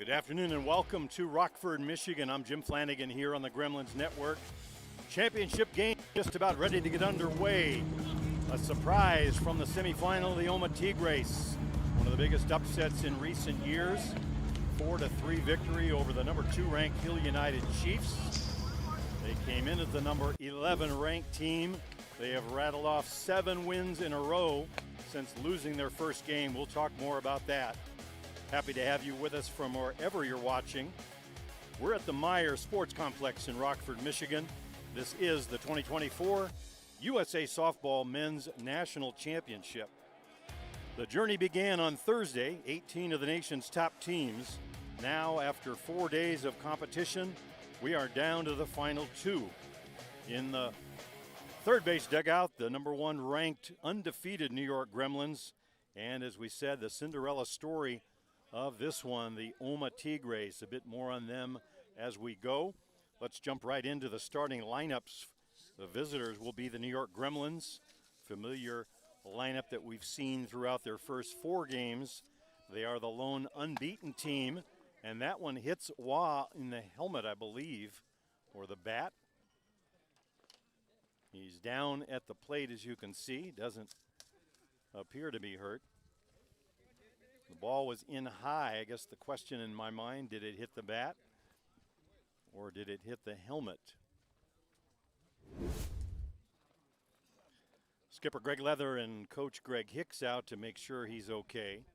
Good afternoon and welcome to Rockford, Michigan. I'm Jim Flanagan here on the Gremlins Network. Championship game just about ready to get underway. A surprise from the semifinal, the Omma Tigres. One of the biggest upsets in recent years. 4-3 victory over the number 2 ranked Hill United Chiefs. They came in as the number 11 ranked team. They have rattled off 7 wins in a row since losing their first game. We'll talk more about that. Happy to have you with us from wherever you're watching. We're at the Meyer Sports Complex in Rockford, Michigan. This is the 2024 USA Softball Men's National Championship. The journey began on Thursday, 18 of the nation's top teams. Now, after 4 days of competition, we are down to the final 2. In the third base dugout, the number 1 ranked undefeated New York Gremlins. And as we said, the Cinderella story of this one, the Omma Tigres. A bit more on them as we go. Let's jump right into the starting lineups. The visitors will be the New York Gremlins, familiar lineup that we've seen throughout their first 4 games. They are the lone unbeaten team, and that one hits Wah in the helmet, I believe, or the bat. He's down at the plate, as you can see. Doesn't appear to be hurt. The ball was in high. I guess the question in my mind, did it hit the bat or did it hit the helmet? Skipper Greg Leather and Coach Greg Hicks out to make sure he's okay.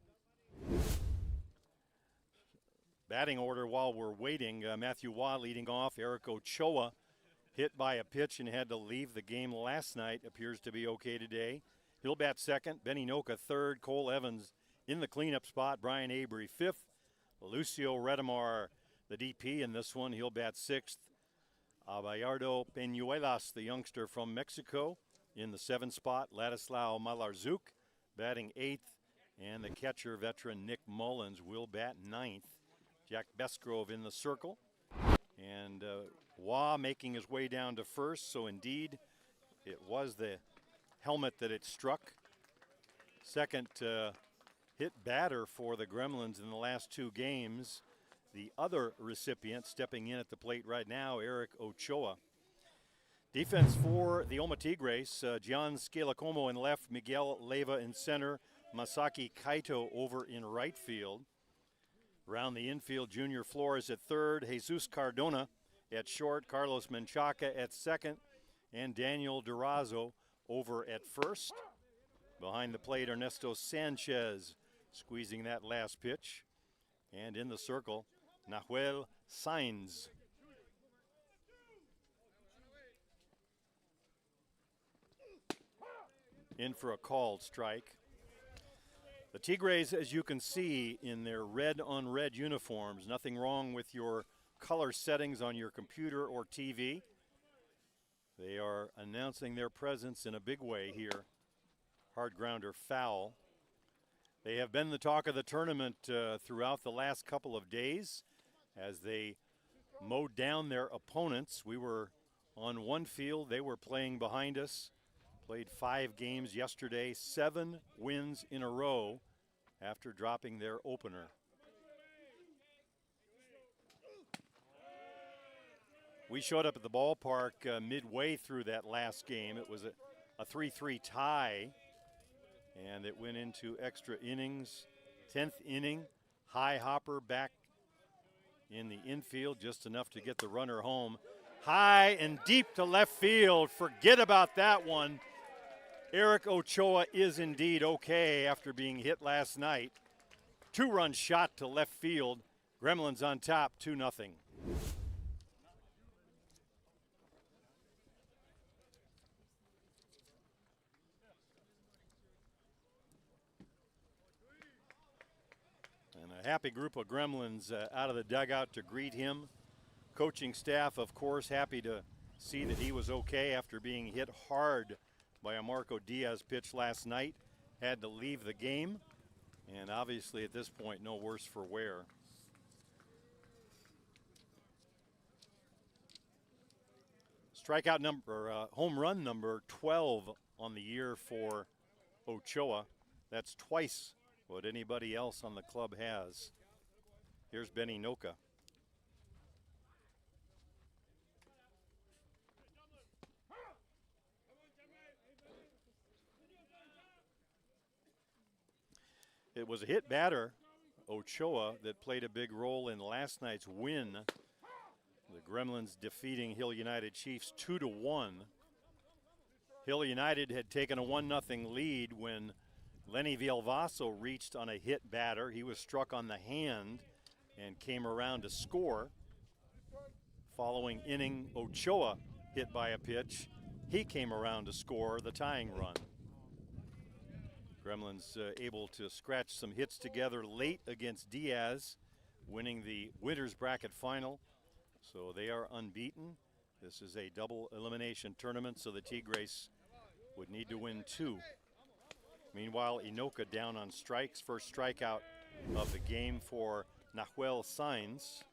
Batting order while we're waiting, Matthew Wah leading off. Eric Ochoa hit by a pitch and had to leave the game last night. Appears to be okay today. He'll bat second. Benny Noka third. Cole Evans in the cleanup spot. Brian Avery fifth. Lucio Redemar, the DP in this one. He'll bat sixth. Abayardo Peñuelas, the youngster from Mexico, in the 7th spot. Ladislao Malarzuk batting 8th. And the catcher, veteran Nick Mullins, will bat 9th. Jack Besgrove in the circle. And Wah making his way down to first. So indeed, it was the helmet that it struck. Second hit batter for the Gremlins in the last 2 games. The other recipient stepping in at the plate right now, Eric Ochoa. Defense for the Omma Tigres, Gian Scalacomo in left, Miguel Leyva in center, Masaki Kaito over in right field. Around the infield, Junior Flores at third, Jesus Cardona at short, Carlos Menchaca at second, and Daniel Durazo over at first. Behind the plate, Ernesto Sanchez squeezing that last pitch. And in the circle, Nahuel Sainz. In for a called strike. The Tigres, as you can see, in their red-on-red uniforms. Nothing wrong with your color settings on your computer or TV. They are announcing their presence in a big way here. Hard grounder foul. They have been the talk of the tournament throughout the last couple of days as they mowed down their opponents. We were on one field. They were playing behind us. Played 5 games yesterday, 7 wins in a row after dropping their opener. We showed up at the ballpark midway through that last game. It was a 3-3 tie, and it went into extra innings. 10th inning, High Hopper back in the infield, just enough to get the runner home. High and deep to left field. Forget about that one. Eric Ochoa is indeed okay after being hit last night. 2-run shot to left field. Gremlins on top, 2-0. A happy group of Gremlins out of the dugout to greet him. Coaching staff, of course, happy to see that he was okay after being hit hard by a Marco Diaz pitch last night. Had to leave the game, and obviously at this point, no worse for wear. Strikeout number, home run number 12 on the year for Ochoa. That's twice what anybody else on the club has. Here's Benny Noka. It was a hit batter, Ochoa, that played a big role in last night's win. The Gremlins defeating Hill United Chiefs 2-1. Hill United had taken a 1-0 lead when Lenny Villalvaso reached on a hit batter. He was struck on the hand and came around to score. Following inning, Ochoa hit by a pitch. He came around to score the tying run. Gremlins able to scratch some hits together late against Diaz, winning the Winners Bracket final. So they are unbeaten. This is a double elimination tournament, so the Tigres would need to win 2. Meanwhile, Inoka down on strikes. First strikeout of the game for Nahuel Sainz.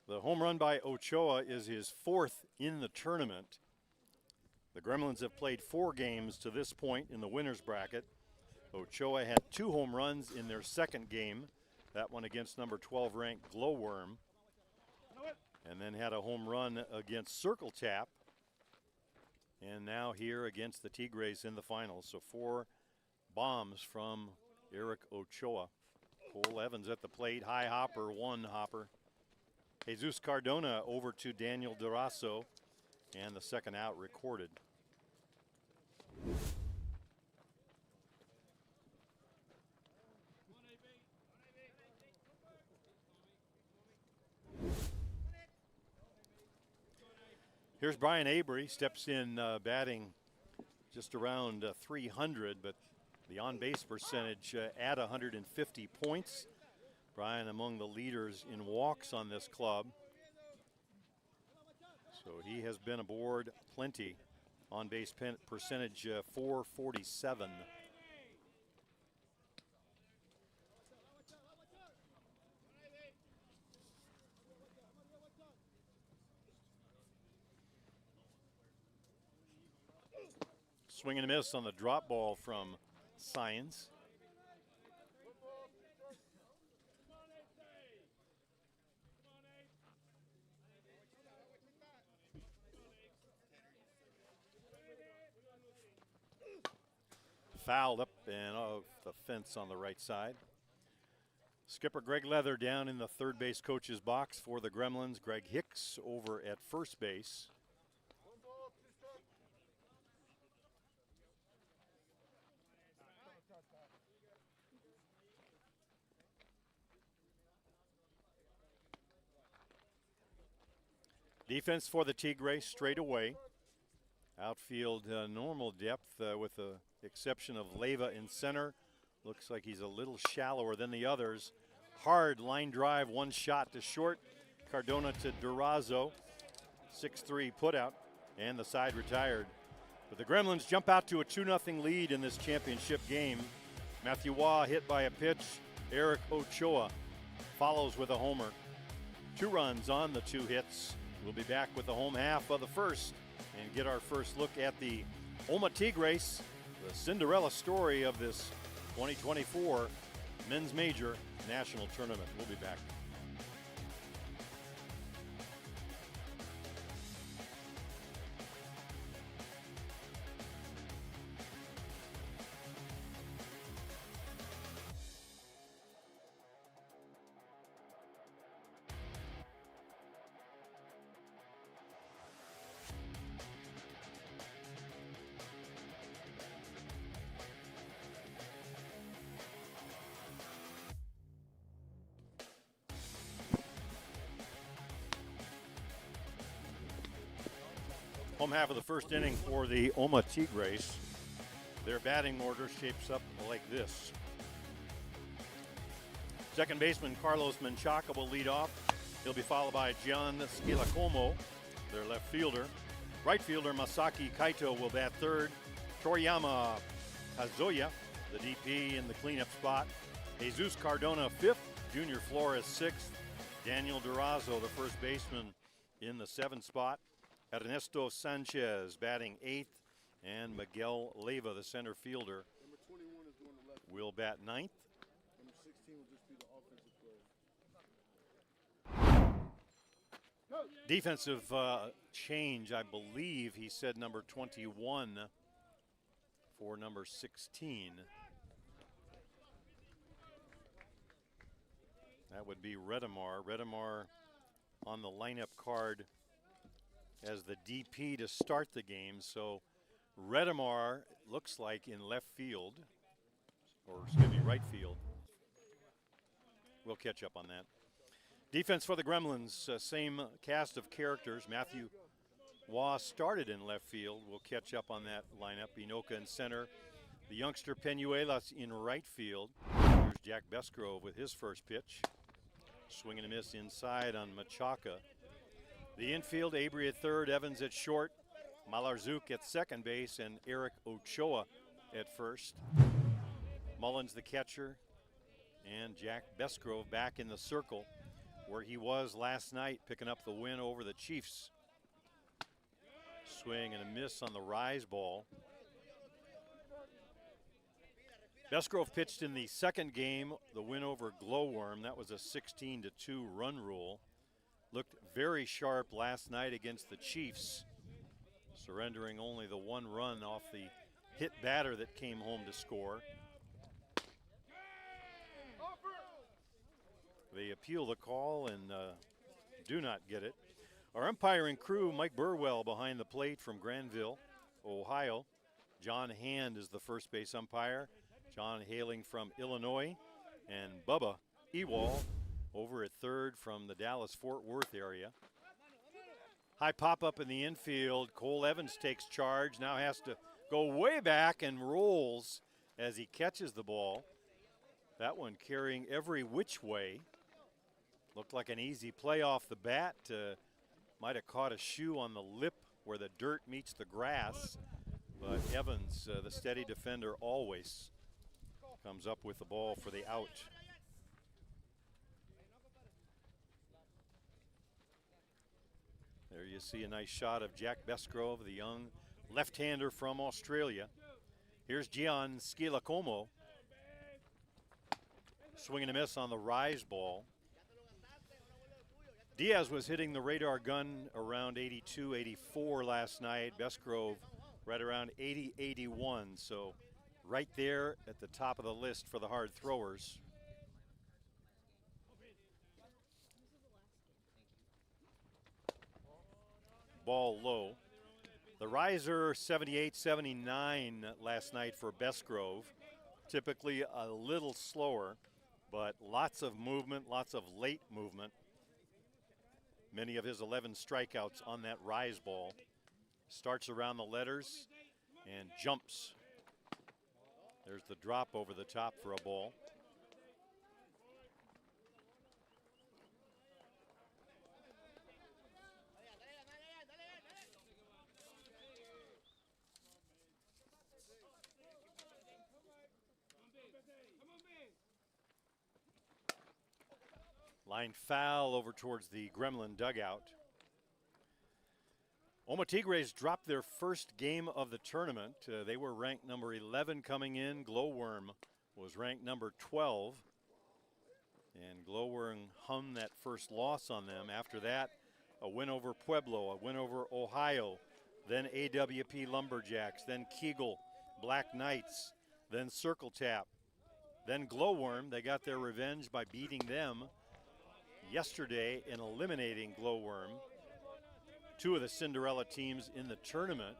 The home run by Ochoa is his 4th in the tournament. The Gremlins have played 4 games to this point in the winners bracket. Ochoa had 2 home runs in their second game, that one against number 12 ranked Glowworm, and then had a home run against Circle Tap, and now here against the Tigres in the finals. So 4 bombs from Eric Ochoa. Cole Evans at the plate, high hopper, 1 hopper. Jesus Cardona over to Daniel Durazo, and the second out recorded. Here's Brian Avery, steps in batting just around 300, but the on-base percentage at 150 points. Brian among the leaders in walks on this club. So he has been aboard plenty. On-base percentage 447. Swing and a miss on the drop ball from Sainz. Fouled up and off the fence on the right side. Skipper Greg Leather down in the third base coach's box for the Gremlins. Greg Hicks over at first base. Defense for the Tigres straight away. Outfield normal depth with the exception of Leyva in center. Looks like he's a little shallower than the others. Hard line drive, 1 shot to short. Cardona to Durazo. 6-3 putout, and the side retired. But the Gremlins jump out to a 2-0 lead in this championship game. Matthew Waugh hit by a pitch. Eric Ochoa follows with a homer. 2 runs on the 2 hits. We'll be back with the home half of the first and get our first look at the Omma Tigres, the Cinderella story of this 2024 Men's Major National Tournament. We'll be back. Home half of the first inning for the Omma Tigres. Their batting order shapes up like this. Second baseman Carlos Menchaca will lead off. He'll be followed by Gian Skilacomo, their left fielder. Right fielder Masaki Kaito will bat third. Toriyama Kazoya, the DP in the cleanup spot. Jesus Cardona, 5th. Junior Flores, 6th. Daniel Durazo, the first baseman, in the 7th spot. Ernesto Sanchez batting 8th. And Miguel Leyva, the center fielder, will bat 9th. Number 16 will just be the offensive player. Defensive change, I believe he said number 21 for number 16. That would be Redemar. Redemar on the lineup card as the DP to start the game. So Redemar looks like in left field, or excuse me, right field. We'll catch up on that. Defense for the Gremlins, same cast of characters. Matthew Waugh started in left field. We'll catch up on that lineup. Inoka in center. The youngster Penuelas in right field. Here's Jack Besgrove with his first pitch. Swing and a miss inside on Machaca. The infield, Abri at third, Evans at short, Malarzouk at second base, and Eric Ochoa at first. Mullins the catcher, and Jack Besgrove back in the circle where he was last night, picking up the win over the Chiefs. Swing and a miss on the rise ball. Besgrove pitched in the second game, the win over Glowworm. That was a 16-2 run rule. Looked very sharp last night against the Chiefs, surrendering only the 1 run off the hit batter that came home to score. They appeal the call and do not get it. Our umpiring crew, Mike Burwell behind the plate from Granville, Ohio. John Hand is the first base umpire. John hailing from Illinois, and Bubba Ewald over at third from the Dallas-Fort Worth area. High pop-up in the infield. Cole Evans takes charge, now has to go way back and rolls as he catches the ball. That one carrying every which way. Looked like an easy play off the bat. Might have caught a shoe on the lip where the dirt meets the grass. But Evans, the steady defender always, comes up with the ball for the out. There you see a nice shot of Jack Besgrove, the young left-hander from Australia. Here's Gian Skilacomo. Swing and a miss on the rise ball. Diaz was hitting the radar gun around 82, 84 last night. Besgrove right around 80, 81. So right there at the top of the list for the hard throwers. Ball low. The riser 78, 79 last night for Besgrove. Typically a little slower, but lots of movement, lots of late movement. Many of his 11 strikeouts on that rise ball. Starts around the letters and jumps. There's the drop over the top for a ball. Line foul over towards the Gremlin dugout. Omma Tigres dropped their first game of the tournament. They were ranked number 11 coming in. Glowworm was ranked number 12. And Glowworm hung that first loss on them. After that, a win over Pueblo, a win over Ohio, then AWP Lumberjacks, then Kegel Black Knights, then Circle Tap, then Glowworm. They got their revenge by beating them yesterday and eliminating Glowworm. Two of the Cinderella teams in the tournament,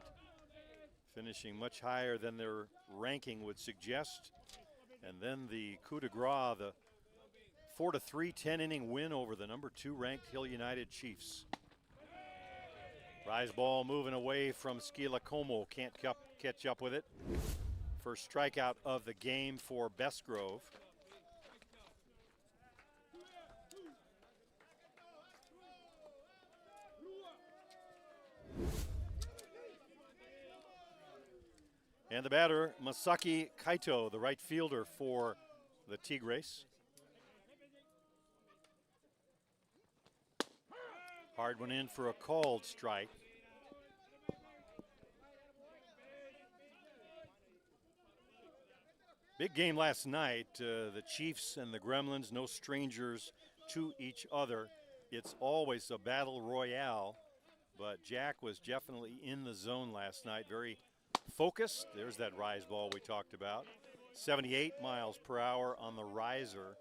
finishing much higher than their ranking would suggest. And then the coup de grace, the 4-3 10-inning win over the number 2 ranked Hill United Chiefs. Rise ball moving away from Skilacomo, can't catch up with it. First strikeout of the game for Besgrove. And the batter, Masaki Kaito, the right fielder for the Tigres. Hard one in for a called strike. Big game last night. The Chiefs and the Gremlins, no strangers to each other. It's always a battle royale, but Jack was definitely in the zone last night. Very focused. There's that rise ball we talked about. 78 miles per hour on the riser.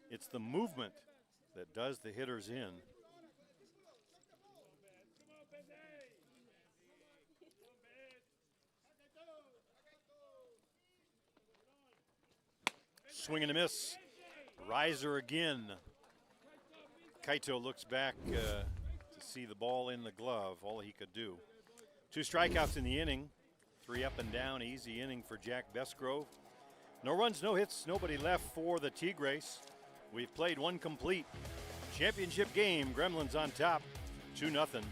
It's the movement that does the hitters in. Swing and a miss. Riser again. Kaito looks back to see the ball in the glove, all he could do. 2 strikeouts in the inning. 3 up and down, easy inning for Jack Besgrove. No runs, no hits, nobody left for the Tigres. We've played 1 complete championship game. Gremlins on top, 2-0.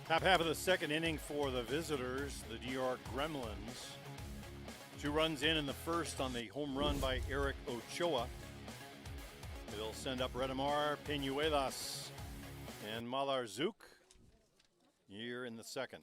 Top half of the second inning for the visitors, the DR Gremlins. 2 runs in the first on the home run by Eric Ochoa. They'll send up Redemar, Peñuelas, and Malarzouk here in the second.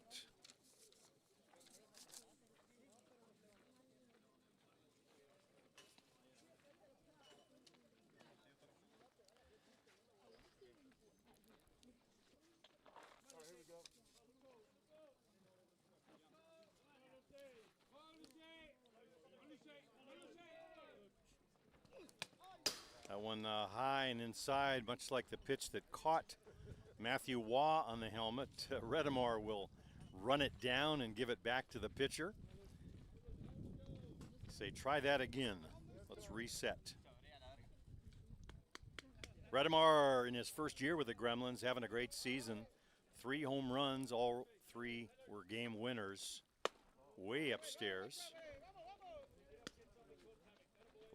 That one high and inside, much like the pitch that caught Matthew Waugh on the helmet. Redemar will run it down and give it back to the pitcher. Say, try that again. Let's reset. Redemar in his first year with the Gremlins, having a great season. 3 home runs, all 3 were game winners. Way upstairs.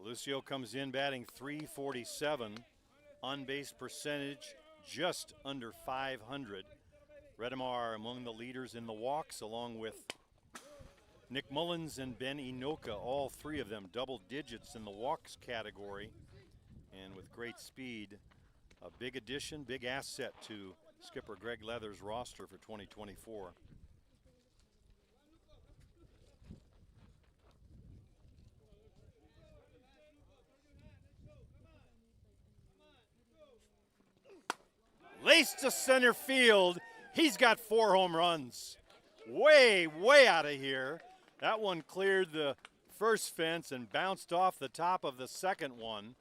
Lucio comes in batting .347, on base percentage just under .500. Redemar among the leaders in the walks, along with Nick Mullins and Ben Inoka, all 3 of them double digits in the walks category, and with great speed. A big addition, big asset to skipper Greg Leather's roster for 2024. Laced to center field. He's got 4 home runs. Way out of here. That one cleared the first fence and bounced off the top of the second one.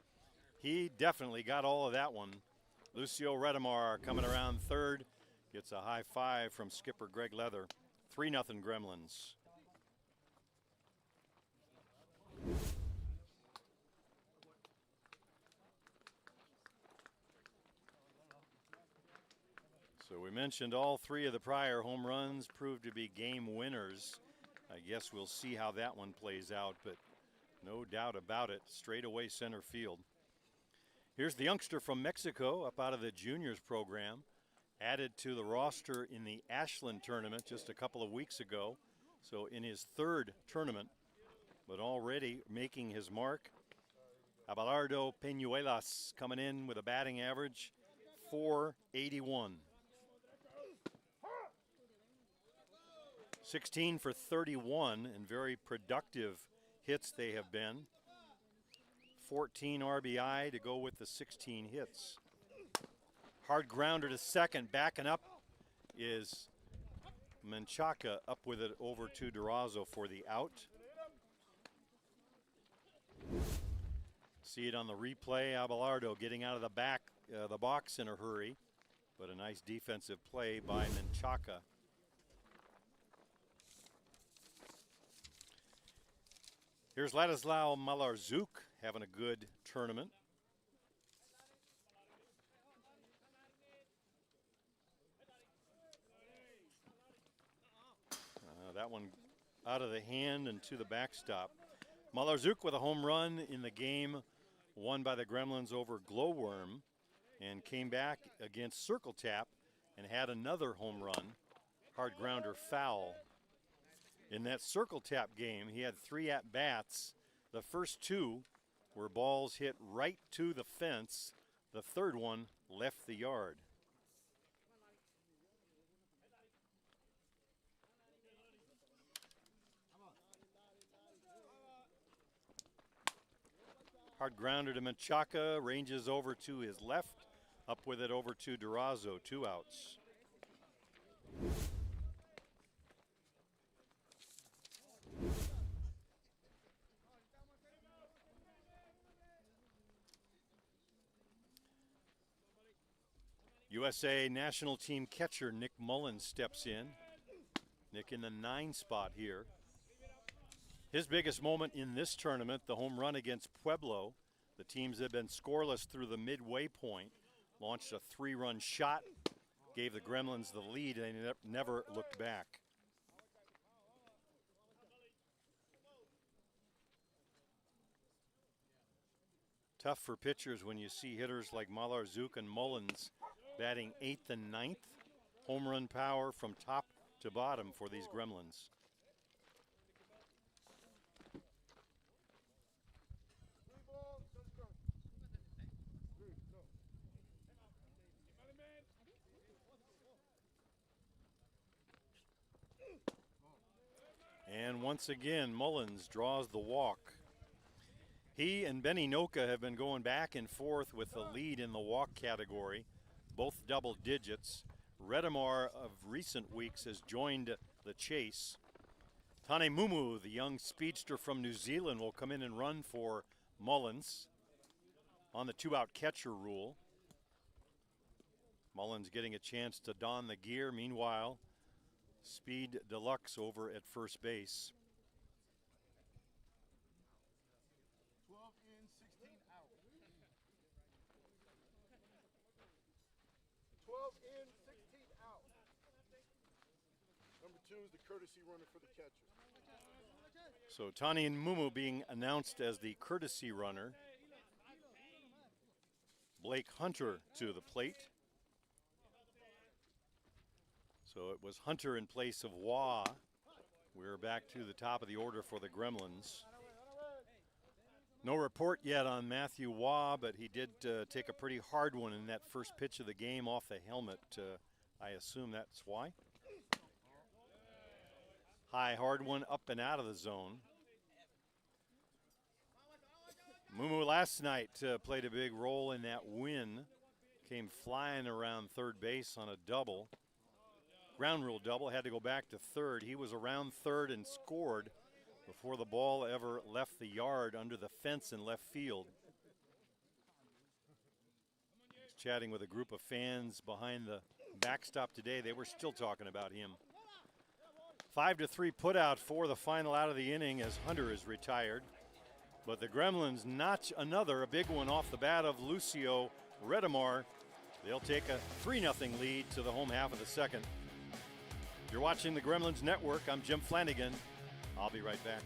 He definitely got all of that one. Lucio Redemar coming around third. Gets a high five from skipper Greg Leather. 3-0 Gremlins. So we mentioned all 3 of the prior home runs proved to be game winners. I guess we'll see how that one plays out, but no doubt about it, straightaway center field. Here's the youngster from Mexico, up out of the juniors program, added to the roster in the Ashland tournament just a couple of weeks ago. So in his 3rd tournament, but already making his mark. Abelardo Peñuelas coming in with a batting average .481. 16 for 31, and very productive hits they have been. 14 RBI to go with the 16 hits. Hard grounder to second. Backing up is Menchaca up with it over to Durazo for the out. See it on the replay. Abelardo getting out of the box in a hurry, but a nice defensive play by Menchaca. Here's Ladislao Malarczuk having a good tournament. That one out of the hand and to the backstop. Malarczuk with a home run in the game won by the Gremlins over Glowworm, and came back against Circle Tap and had another home run, hard grounder foul. In that Circle Tap game, he had 3 at-bats. The first 2 were balls hit right to the fence. The third one left the yard. Hard grounder to Menchaca, ranges over to his left, up with it over to Durazo, 2 outs. USA national team catcher Nick Mullins steps in. Nick in the 9 spot here. His biggest moment in this tournament, the home run against Pueblo. The teams have been scoreless through the midway point. Launched a 3-run shot, gave the Gremlins the lead, and they never looked back. Tough for pitchers when you see hitters like Malarczuk and Mullins batting 8th and 9th. Home run power from top to bottom for these Gremlins. And once again, Mullins draws the walk. He and Benny Noka have been going back and forth with the lead in the walk category, both double digits. Redemar of recent weeks has joined the chase. Tane Mumu, the young speedster from New Zealand, will come in and run for Mullins on the 2-out catcher rule. Mullins getting a chance to don the gear. Meanwhile, Speed Deluxe over at first base. 12 in, 16 out. 12 in, 16 out. Number 2 is the courtesy runner for the catcher. So Tani and Mumu being announced as the courtesy runner. Blake Hunter to the plate. So it was Hunter in place of Waugh. We're back to the top of the order for the Gremlins. No report yet on Matthew Waugh, but he did take a pretty hard one in that first pitch of the game off the helmet. I assume that's why. High, hard one up and out of the zone. Mumu last night played a big role in that win. Came flying around third base on a double. Ground rule double, had to go back to third. He was around third and scored before the ball ever left the yard under the fence in left field. He's chatting with a group of fans behind the backstop today. They were still talking about him. 5-3 putout for the final out of the inning as Hunter is retired. But the Gremlins notch a big one off the bat of Lucio Redemar. They'll take a 3-0 lead to the home half of the second. You're watching the Gremlins Network. I'm Jim Flanagan. I'll be right back.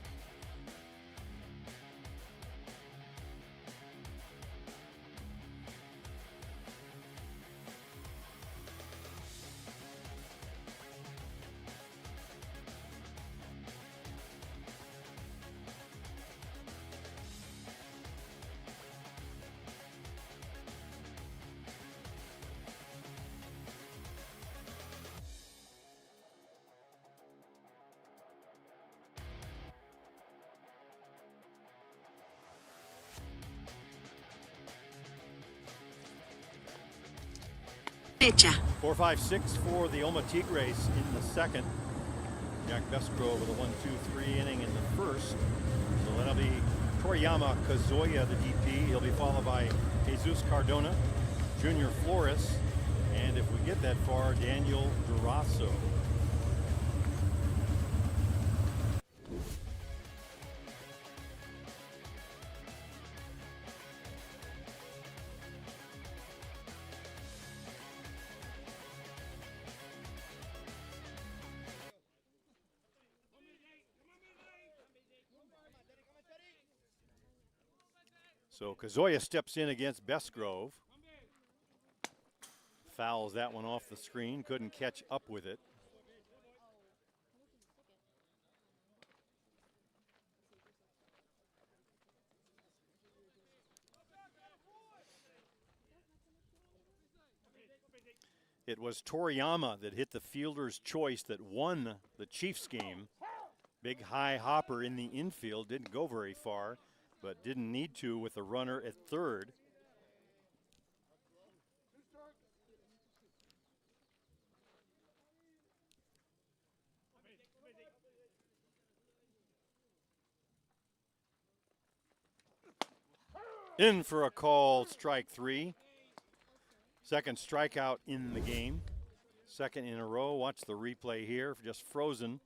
Fecha. 4-5-6 for the Omma Tigres in the second. Jack Besgrove with a 1-2-3 inning in the first. So that'll be Toriyama Kazuya, the DP. He'll be followed by Jesus Cardona, Junior Flores, and if we get that far, Daniel Duraso. So Kazuya steps in against Besgrove. Fouls that one off the screen, couldn't catch up with it. It was Toriyama that hit the fielder's choice that won the Chiefs game. Big high hopper in the infield, didn't go very far, but didn't need to with the runner at third. In for a call, strike three. Second strikeout in the game. Second in a row. Watch the replay here, just frozen.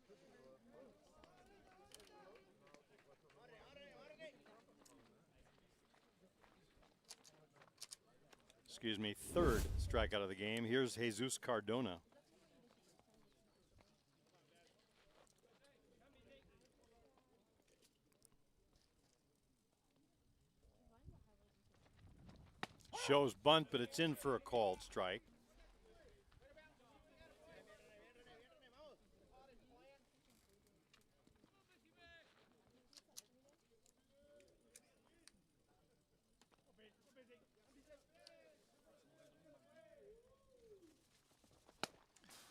Excuse me, third strikeout of the game. Here's Jesus Cardona. Shows bunt, but it's in for a called strike.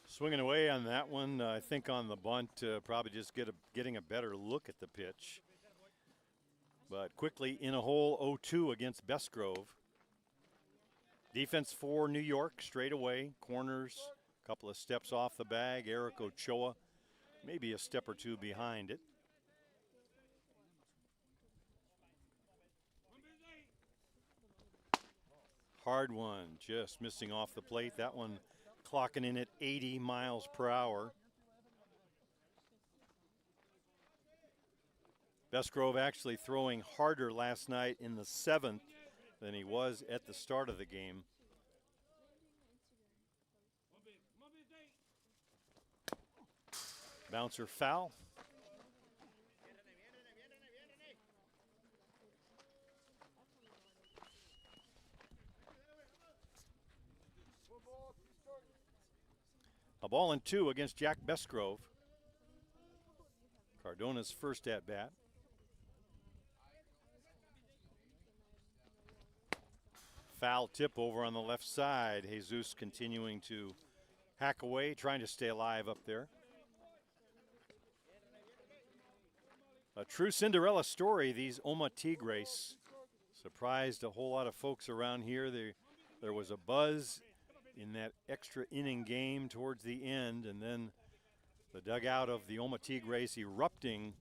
Swinging away on that one. I think on the bunt, probably just getting a better look at the pitch. But quickly in a hole, 0-2 against Besgrove. Defense for New York, straight away, corners, a couple of steps off the bag. Eric Ochoa, maybe a step or two behind it. Hard one, just missing off the plate. That one clocking in at 80 miles per hour. Besgrove actually throwing harder last night in the seventh than he was at the start of the game. Bouncer foul. A 1-2 against Jack Besgrove. Cardona's first at bat. Foul tip over on the left side. Jesus continuing to hack away, trying to stay alive up there. A true Cinderella story, these Omma Tigres. Surprised a whole lot of folks around here. There was a buzz in that extra inning game towards the end, and then the dugout of the Omma Tigres erupting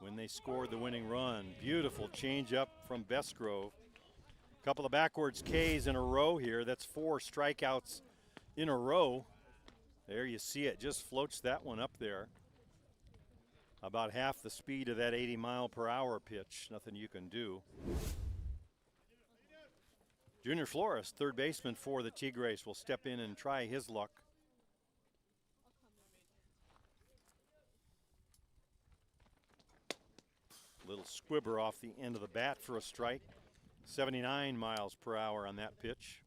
when they scored the winning run. Beautiful changeup from Besgrove. Couple of backwards Ks in a row here. That's 4 strikeouts in a row. There you see it, just floats that one up there. About half the speed of that 80-mile-per-hour pitch. Nothing you can do. Junior Flores, third baseman for the Tigres, will step in and try his luck. Little squibber off the end of the bat for a strike. 79 miles per hour on that pitch.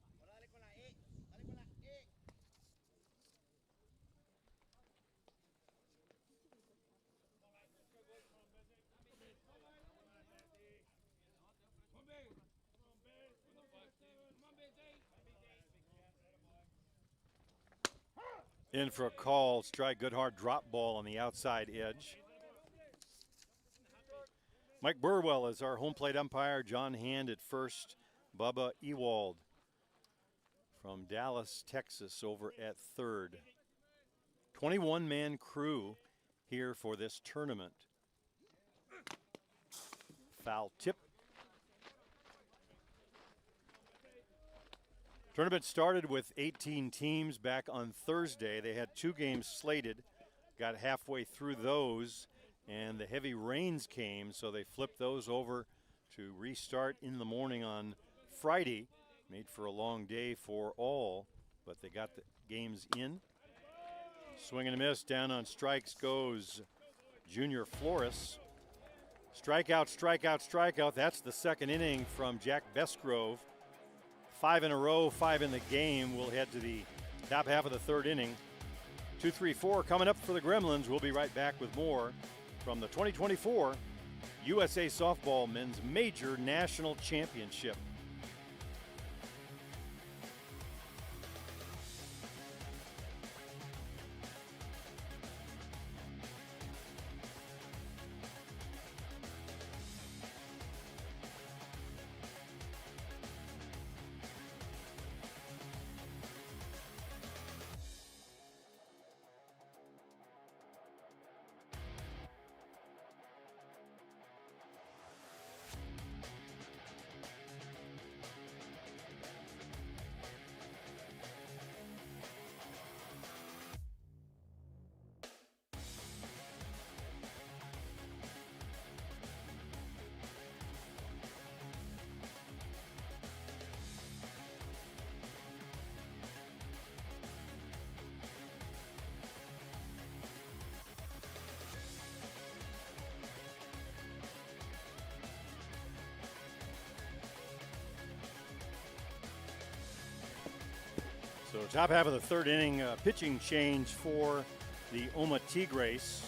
In for a call, strike, good hard drop ball on the outside edge. Mike Burwell is our home plate umpire. John Hand at first. Bubba Ewald from Dallas, Texas over at third. 21-man crew here for this tournament. Foul tip. Tournament started with 18 teams back on Thursday. They had 2 games slated, got halfway through those, and the heavy rains came, so they flipped those over to restart in the morning on Friday. Made for a long day for all, but they got the games in. Swing and a miss. Down on strikes goes Junior Flores. Strikeout, strikeout, strikeout. That's the second inning from Jack Besgrove. 5 in a row, 5 in the game. We'll head to the top half of the third inning. 2-3-4 coming up for the Gremlins. We'll be right back with more from the 2024 USA Softball Men's Major National Championship. So top half of the third inning, pitching change for the Omma Tigres.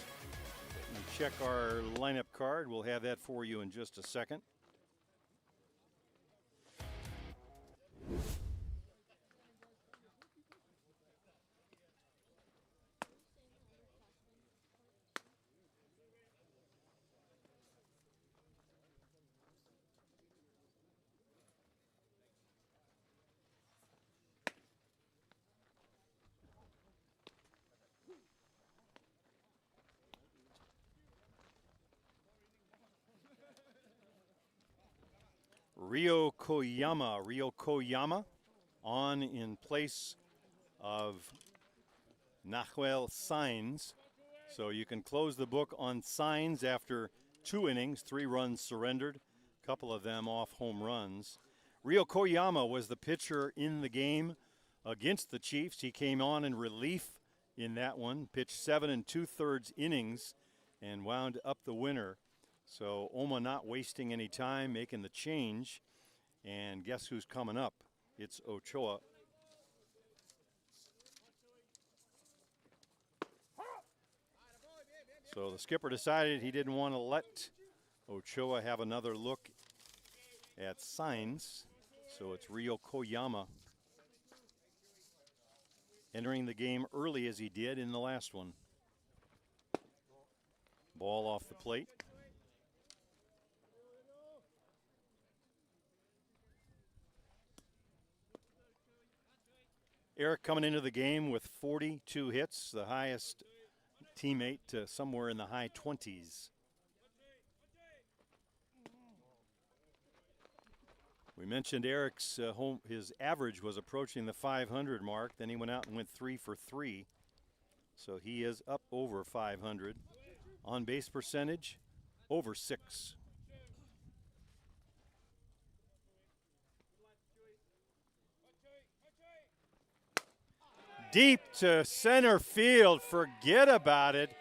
Let me check our lineup card. We'll have that for you in just a second. Rio Koyama on in place of Nahuel Sainz. So you can close the book on Sainz after 2 innings, 3 runs surrendered, a couple of them off home runs. Rio Koyama was the pitcher in the game against the Chiefs. He came on in relief in that one, pitched 7 2/3 innings and wound up the winner. So Omma not wasting any time, making the change. And guess who's coming up? It's Ochoa. So the skipper decided he didn't want to let Ochoa have another look at Sainz. So it's Rio Koyama entering the game early as he did in the last one. Ball off the plate. Eric coming into the game with 42 hits, the highest teammate somewhere in the high 20s. We mentioned Eric's his average was approaching the 500 mark. Then he went out and went 3 for 3. So he is up over 500. On base percentage, over 6. Deep to center field. Forget about it.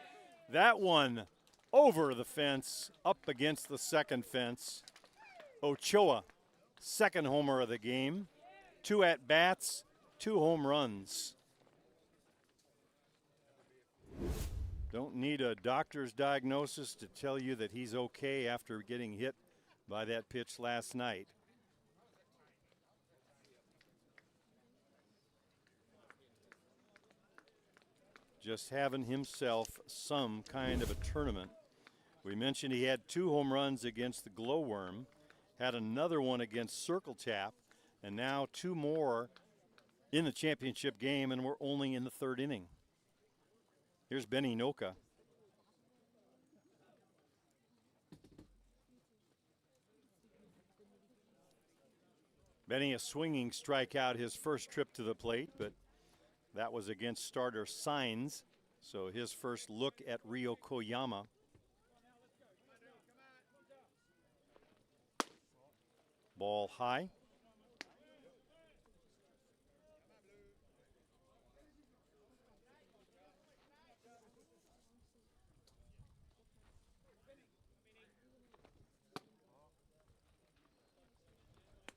That one over the fence, up against the second fence. Ochoa, second homer of the game. 2 at-bats, 2 home runs. Don't need a doctor's diagnosis to tell you that he's okay after getting hit by that pitch last night. Just having himself some kind of a tournament. We mentioned he had 2 home runs against the Glowworm, had another one against Circle Tap, and now 2 more in the championship game, and we're only in the third inning. Here's Benny Noka. Benny a swinging strikeout his first trip to the plate, but that was against starter Signs. So his first look at Rio Koyama. Ball high.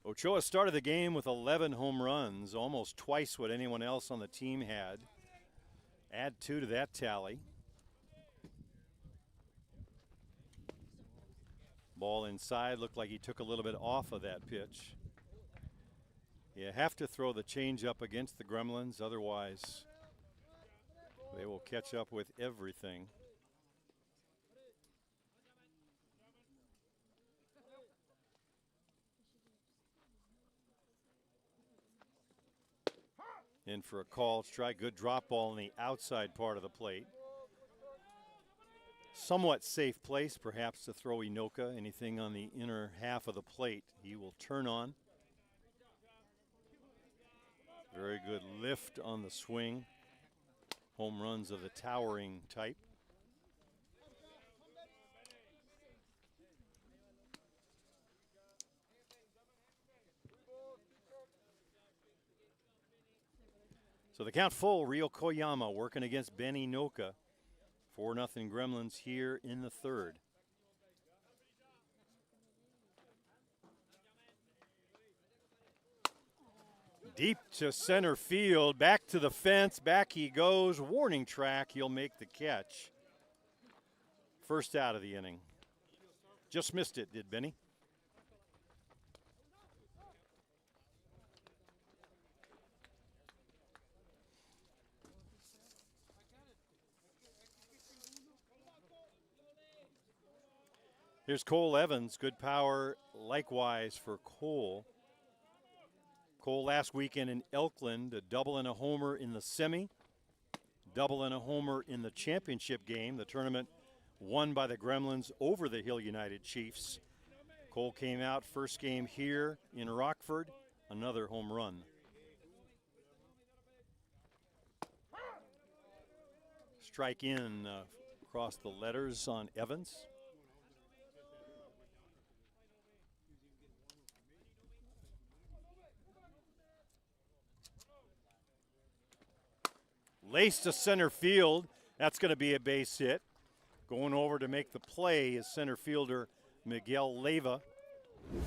Ochoa started the game with 11 home runs, almost twice what anyone else on the team had. Add 2 to that tally. Ball inside, looked like he took a little bit off of that pitch. You have to throw the changeup against the Gremlins, otherwise they will catch up with everything. In for a called strike. Good drop ball in the outside part of the plate. Somewhat safe place, perhaps, to throw Inoka. Anything on the inner half of the plate, he will turn on. Very good lift on the swing. Home runs of the towering type. So the count full, Rio Koyama working against Ben Inoka. 4-0 Gremlins here in the third. Deep to center field, back to the fence, back he goes. Warning track, he'll make the catch. First out of the inning. Just missed it, did Benny? Here's Cole Evans, good power likewise for Cole. Cole last weekend in Elkland, a double and a homer in the semi, double and a homer in the championship game, the tournament won by the Gremlins over the Hill United Chiefs. Cole came out first game here in Rockford, another home run. Strike in across the letters on Evans. Laced to center field. That's going to be a base hit. Going over to make the play is center fielder Miguel Leyva.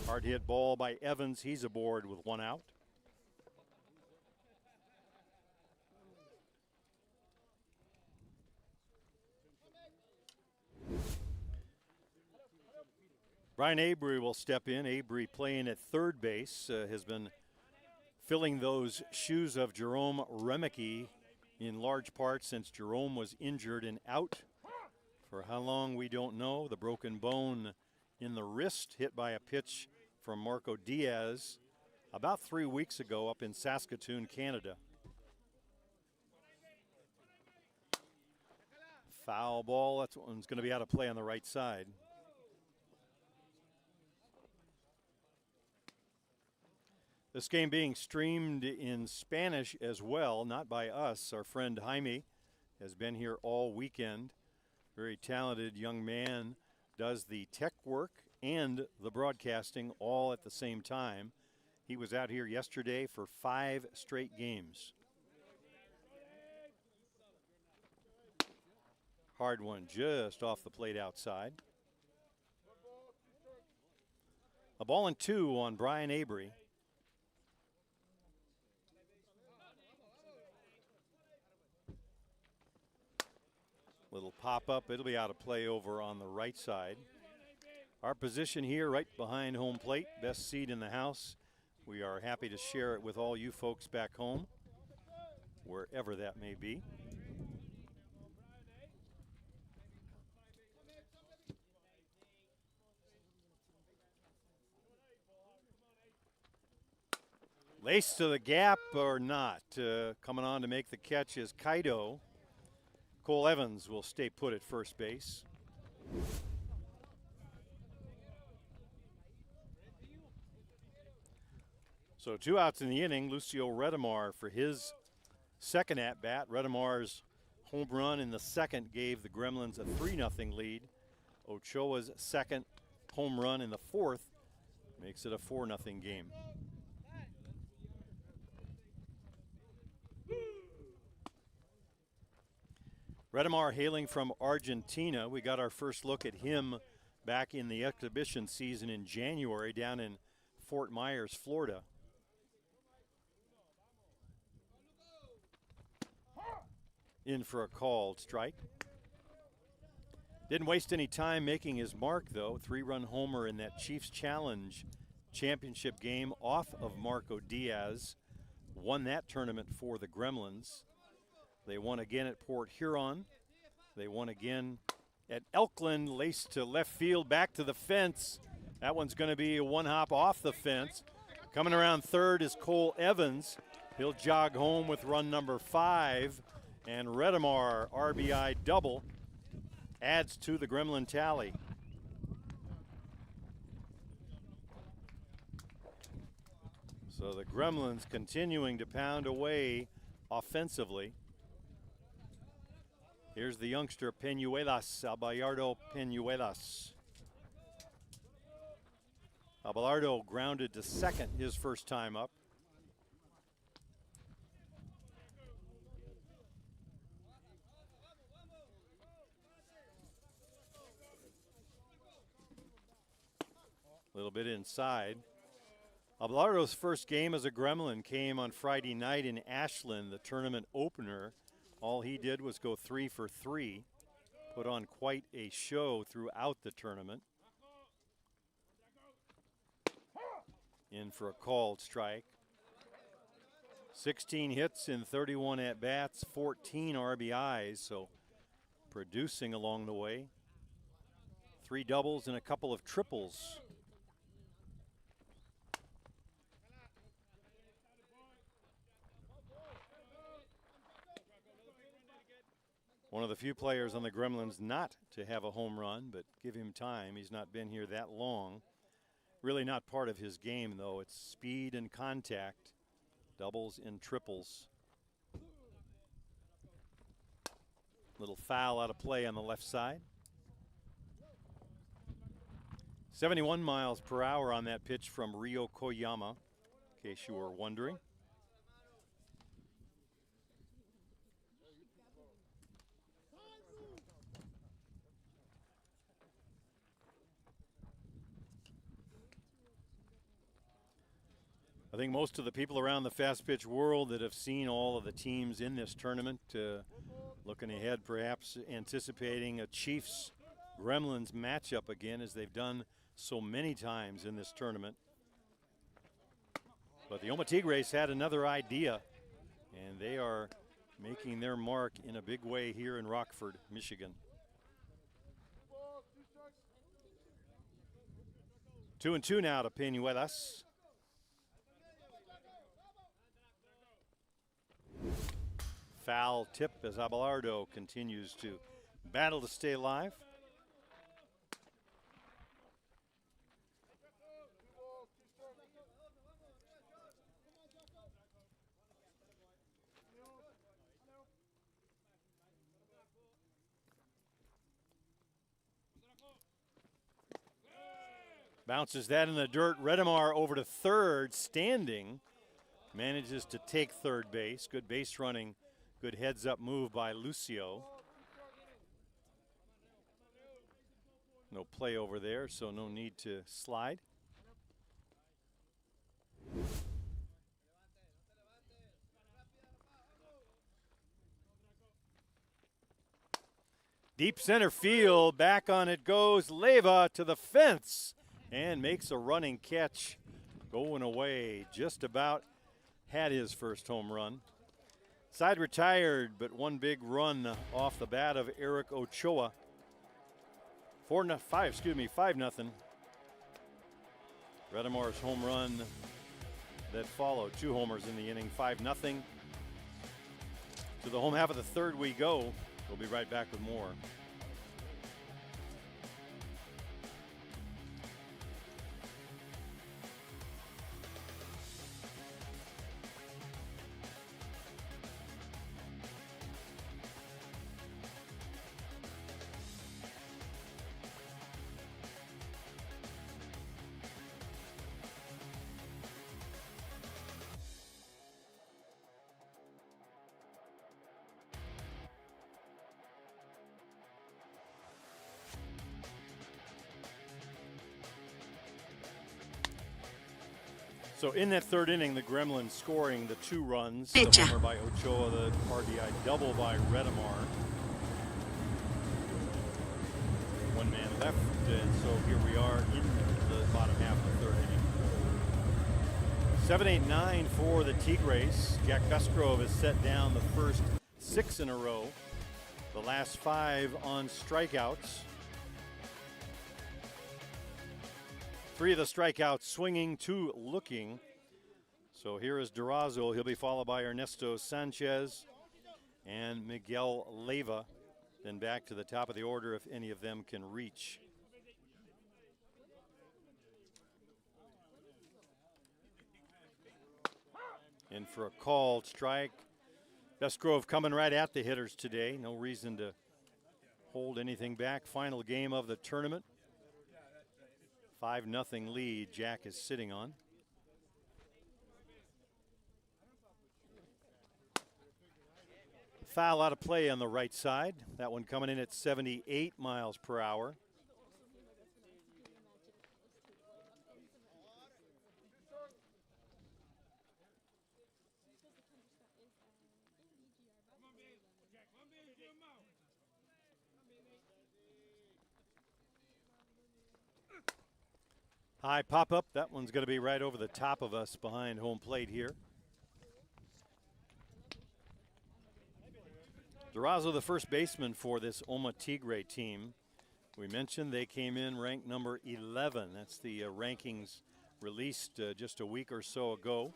Hard hit ball by Evans. He's aboard with 1 out. Brian Avery will step in. Avery playing at third base, has been filling those shoes of Jerome Remicke in large part since Jerome was injured and out for how long we don't know. The broken bone in the wrist hit by a pitch from Marco Diaz about 3 weeks ago up in Saskatoon, Canada. Foul ball, that one's going to be out of play on the right side. This game being streamed in Spanish as well, not by us. Our friend Jaime has been here all weekend. Very talented young man, does the tech work and the broadcasting all at the same time. He was out here yesterday for 5 straight games. Hard one just off the plate outside. A ball and 2 on Brian Avery. Little pop-up, it'll be out of play over on the right side. Our position here right behind home plate, best seat in the house. We are happy to share it with all you folks back home, wherever that may be. Lace to the gap or not. Coming on to make the catch is Kaido. Cole Evans will stay put at first base. So 2 outs in the inning. Lucio Redemar for his second at-bat. Redemar's home run in the second gave the Gremlins a 3-0 lead. Ochoa's second home run in the fourth makes it a 4-0 game. Redemar hailing from Argentina. We got our first look at him back in the exhibition season in January down in Fort Myers, Florida. In for a called strike. Didn't waste any time making his mark, though. 3-run homer in that Chiefs Challenge championship game off of Marco Diaz. Won that tournament for the Gremlins. They won again at Port Huron. They won again at Elkland. Laced to left field, back to the fence. That one's going to be a one-hop off the fence. Coming around third is Cole Evans. He'll jog home with run number 5. And Redemar, RBI double, adds to the Gremlin tally. So the Gremlins continuing to pound away offensively. Here's the youngster Peñuelas, Abelardo Peñuelas. Abelardo grounded to second his first time up. A little bit inside. Abelardo's first game as a Gremlin came on Friday night in Ashland, the tournament opener. All he did was go 3 for 3, put on quite a show throughout the tournament. In for a called strike. 16 hits in 31 at-bats, 14 RBIs, so producing along the way. 3 doubles and a couple of triples. One of the few players on the Gremlins not to have a home run, but give him time. He's not been here that long. Really not part of his game, though. It's speed and contact, doubles and triples. Little foul out of play on the left side. 71 miles per hour on that pitch from Rio Koyama, in case you were wondering. I think most of the people around the fast pitch world that have seen all of the teams in this tournament, looking ahead, perhaps anticipating a Chiefs Gremlins matchup again, as they've done so many times in this tournament. But the Omma Tigres had another idea, and they are making their mark in a big way here in Rockford, Michigan. 2-2 now to Peñuelas. Foul tip as Abelardo continues to battle to stay alive. Bounces that in the dirt. Redemar over to third, standing. Manages to take third base. Good base running. Good heads-up move by Lucio. No play over there, so no need to slide. Deep center field, back on it goes. Leyva to the fence and makes a running catch. Going away, just about had his first home run. Side retired, but one big run off the bat of Eric Ochoa. 5-0. Redemar's home run that followed. 2 homers in the inning, 5-0. To the home half of the third we go. We'll be right back with more. So in that third inning, the Gremlins scoring the 2 runs. The homer by Ochoa, the RBI double by Redemar. 1 man left, and so here we are in the bottom half of the third inning. 7-8-9 for the Tigres. Jack Besgrove has set down the first 6 in a row. The last 5 on strikeouts. 3 of the strikeouts swinging, 2 looking. So here is Durazo. He'll be followed by Ernesto Sanchez and Miguel Leyva. Then back to the top of the order if any of them can reach. In for a called strike. Besgrove coming right at the hitters today. No reason to hold anything back. Final game of the tournament. 5-0 lead Jack is sitting on. Foul out of play on the right side. That one coming in at 78 miles per hour. High pop-up. That one's going to be right over the top of us behind home plate here. Durazo, the first baseman for this Omma Tigre team. We mentioned they came in ranked number 11. That's the rankings released just a week or so ago.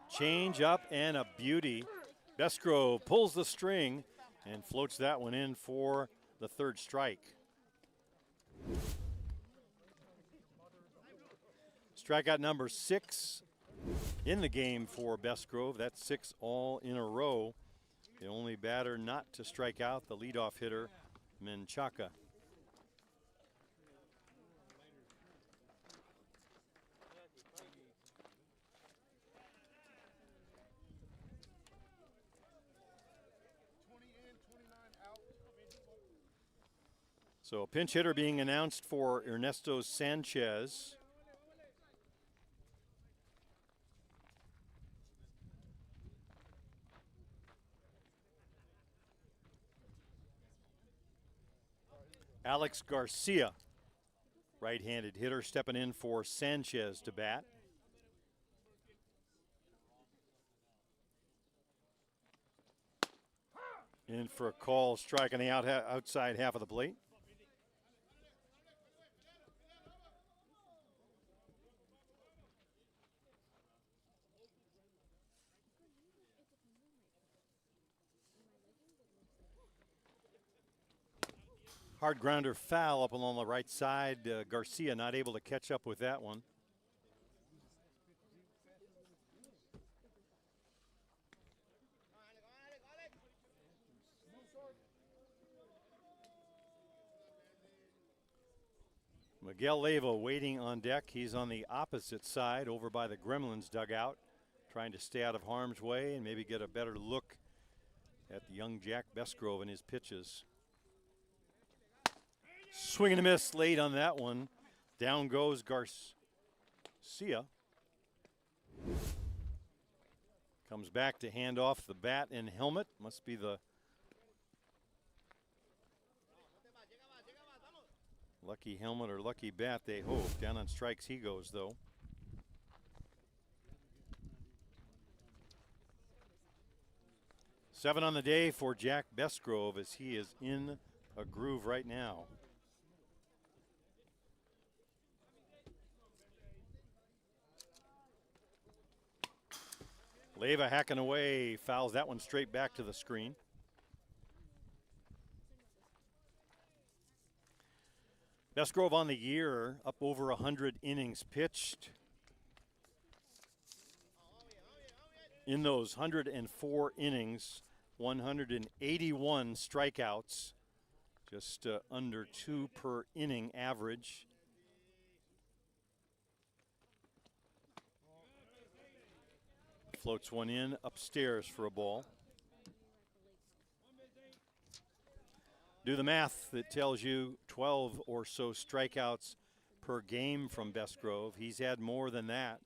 Change up and a beauty. Besgrove pulls the string and floats that one in for the third strike. Strikeout number 6 in the game for Besgrove. That's 6 all in a row. The only batter not to strike out, the leadoff hitter, Menchaca. So a pinch hitter being announced for Ernesto Sanchez. Alex Garcia, right-handed hitter, stepping in for Sanchez to bat. In for a call, strike on the outside half of the plate. Hard grounder foul up along the right side. Garcia not able to catch up with that one. Miguel Leyva waiting on deck. He's on the opposite side over by the Gremlins dugout, trying to stay out of harm's way and maybe get a better look at the young Jack Besgrove and his pitches. Swing and a miss late on that one. Down goes Garcia. Comes back to hand off the bat and helmet. Must be the lucky helmet or lucky bat, they hope. Down on strikes he goes, though. Seven on the day for Jack Besgrove as he is in a groove right now. Leyva hacking away, fouls that one straight back to the screen. Besgrove on the year, up over 100 innings pitched. In those 104 innings, 181 strikeouts, just under 2 per inning average. Floats one in upstairs for a ball. Do the math that tells you 12 or so strikeouts per game from Best Grove. He's had more than that.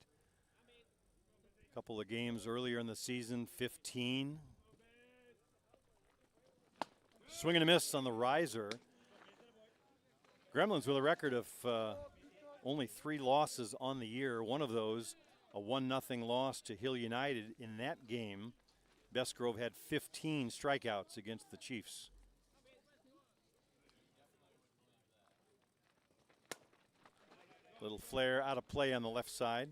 A couple of games earlier in the season, 15. Swing and a miss on the riser. Gremlins with a record of only 3 losses on the year. One of those, a 1-0 loss to Hill United. In that game, Best Grove had 15 strikeouts against the Chiefs. Little flare out of play on the left side.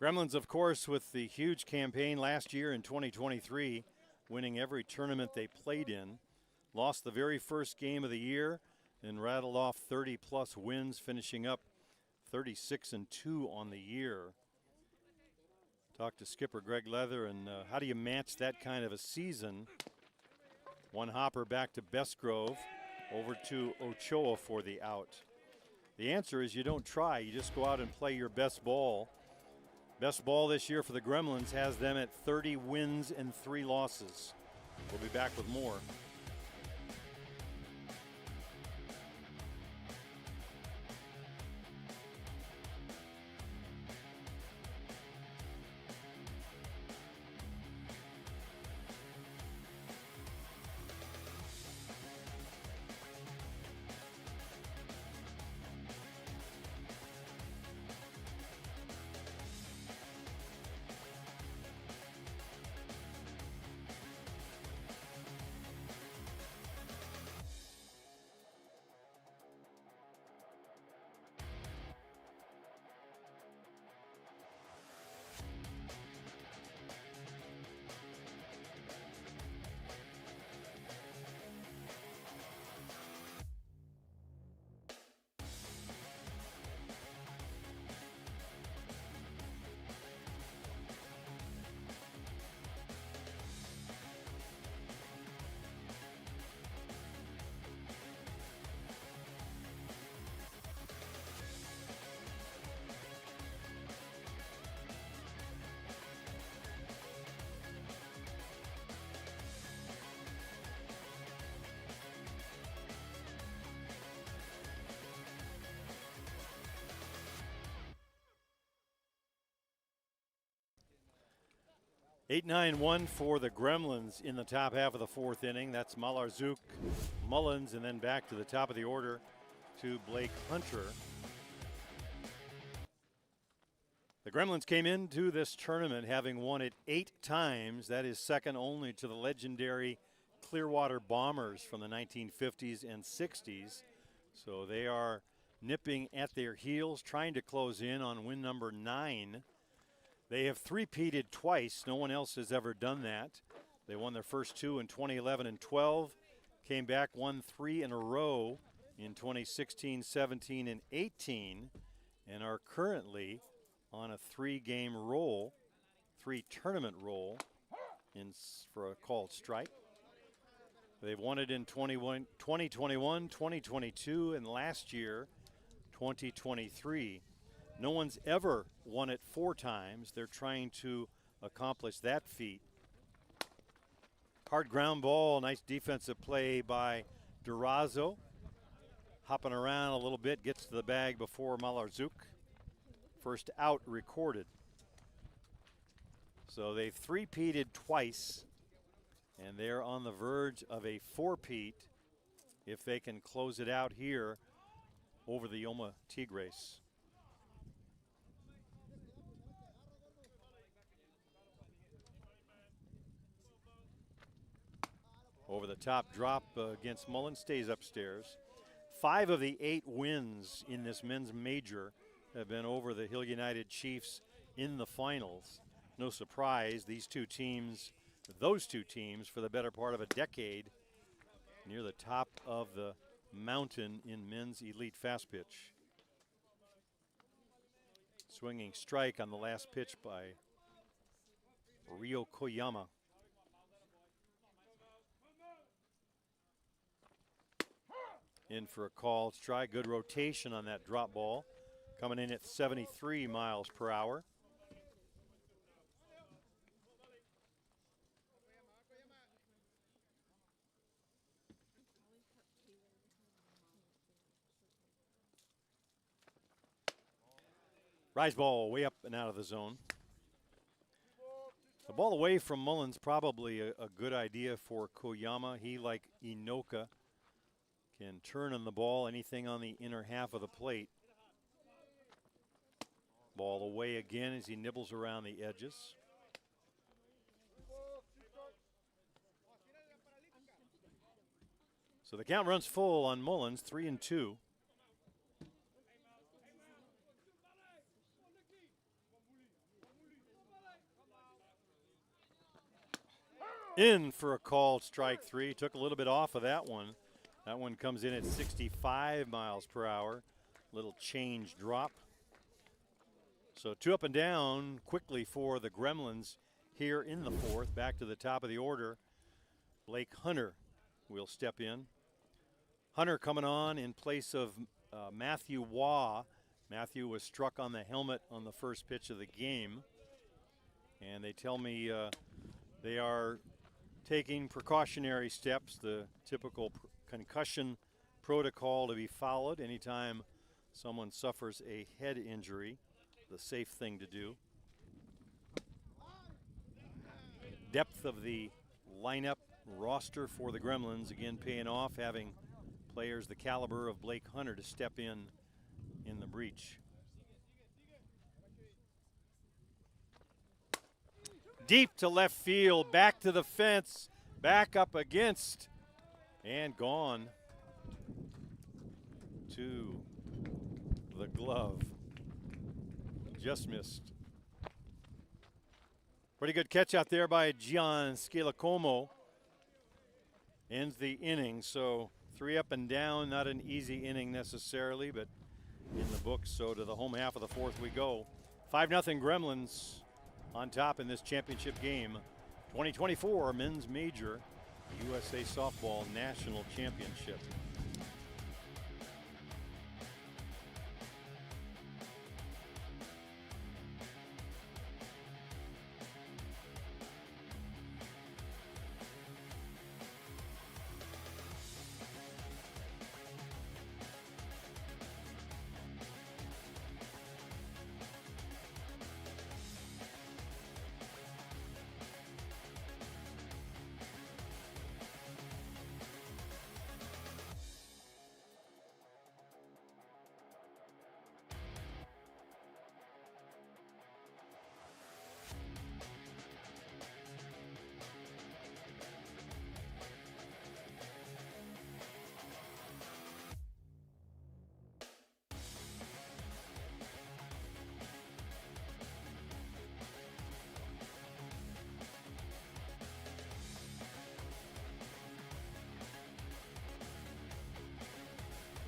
Gremlins, of course, with the huge campaign last year in 2023, winning every tournament they played in. Lost the very first game of the year and rattled off 30-plus wins, finishing up 36-2 on the year. Talked to skipper Greg Leather, and how do you match that kind of a season? One hopper back to Best Grove, over to Ochoa for the out. The answer is you don't try. You just go out and play your best ball. Best ball this year for the Gremlins has them at 30 wins and 3 losses. We'll be back with more. Eight, 9-1 for the Gremlins in the top half of the 4th inning. That's Malarzouk, Mullins, and then back to the top of the order to Blake Hunter. The Gremlins came into this tournament having won it 8 times. That is second only to the legendary Clearwater Bombers from the 1950s and 60s. So they are nipping at their heels, trying to close in on win number 9. They have three-peated twice. No one else has ever done that. They won their first 2 in 2011 and 12, came back, won 3 in a row in 2016, 17, and 18, and are currently on a 3-game roll, 3-tournament roll for a called strike. They've won it in 2021, 2022, and last year, 2023. No one's ever won it 4 times. They're trying to accomplish that feat. Hard ground ball, nice defensive play by Durazo. Hopping around a little bit, gets to the bag before Malarzouk. First out recorded. So they've three-peated twice, and they're on the verge of a 4-peat if they can close it out here over the Omma Tigres. Over the top drop against Mullen, stays upstairs. 5 of the 8 wins in this men's major have been over the Hill United Chiefs in the finals. No surprise, those two teams for the better part of a decade near the top of the mountain in men's elite fast pitch. Swinging strike on the last pitch by Ryo Koyama. In for a called strike. Good rotation on that drop ball. Coming in at 73 miles per hour. Rise ball way up and out of the zone. The ball away from Mullins, probably a good idea for Koyama. He, like Inoka, can turn on the ball, anything on the inner half of the plate. Ball away again as he nibbles around the edges. So the count runs full on Mullins, 3-2. In for a called strike three. Took a little bit off of that one. That one comes in at 65 miles per hour. Little change drop. So 2 up and down quickly for the Gremlins here in the 4th. Back to the top of the order. Blake Hunter will step in. Hunter coming on in place of Matthew Waugh. Matthew was struck on the helmet on the first pitch of the game. And they tell me they are taking precautionary steps, the typical concussion protocol to be followed anytime someone suffers a head injury, the safe thing to do. Depth of the lineup roster for the Gremlins, again paying off, having players the caliber of Blake Hunter to step in the breach. Deep to left field, back to the fence, back up against, and gone to the glove. Just missed. Pretty good catch out there by Gian Scalacomo. Ends the inning, so 3 up and down, not an easy inning necessarily, but in the books. So to the home half of the 4th we go. 5-0 Gremlins on top in this championship game. 2024 Men's Major USA Softball National Championship.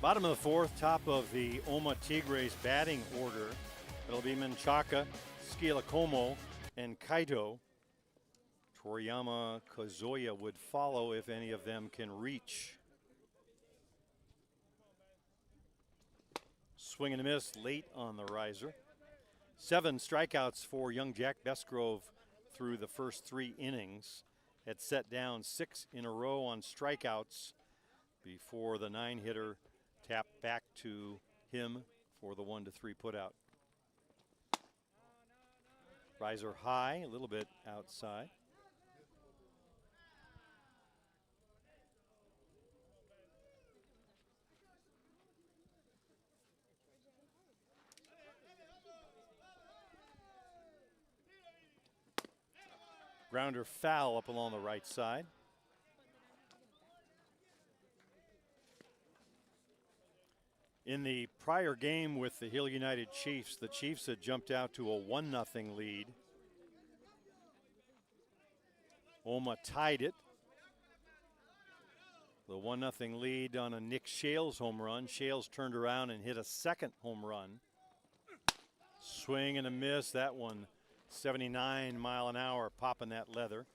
Bottom of the 4th, top of the Omma Tigres batting order. It'll be Menchaca, Scalacomo, and Kaito. Toriyama, Kazuya would follow if any of them can reach. Swing and a miss late on the riser. 7 strikeouts for young Jack Besgrove through the first 3 innings. Had set down 6 in a row on strikeouts before the 9-hitter tapped back to him for the 1-3 putout. Riser high, a little bit outside. Grounder foul up along the right side. In the prior game with the Hill United Chiefs, the Chiefs had jumped out to a 1-0 lead. Omma tied it. The 1-0 lead on a Nick Shales home run. Shales turned around and hit a second home run. Swing and a miss. That one 79 mile an hour, popping that leather.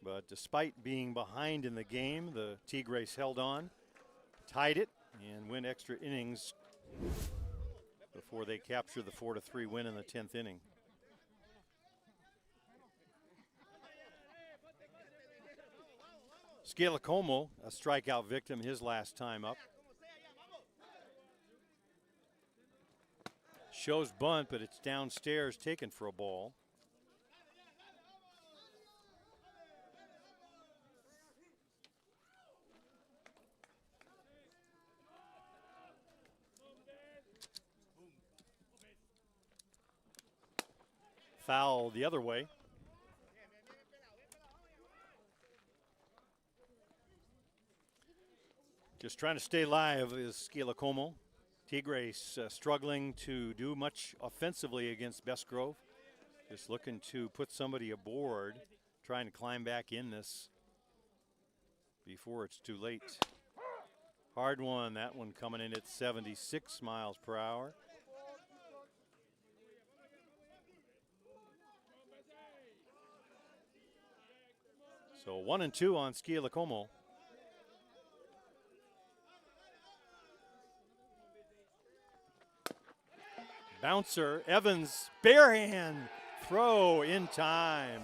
But despite being behind in the game, the Tigres held on, tied it, and went extra innings before they captured the 4-3 win in the 10th inning. Scalacomo, a strikeout victim his last time up. Shows bunt, but it's downstairs, taken for a ball. Foul the other way. Just trying to stay live is Skilacomo. Tigres struggling to do much offensively against Best Grove. Just looking to put somebody aboard, trying to climb back in this before it's too late. Hard one, that one coming in at 76 miles per hour. So 1-2 on Skilacomo. Bouncer, Evans, barehand throw in time.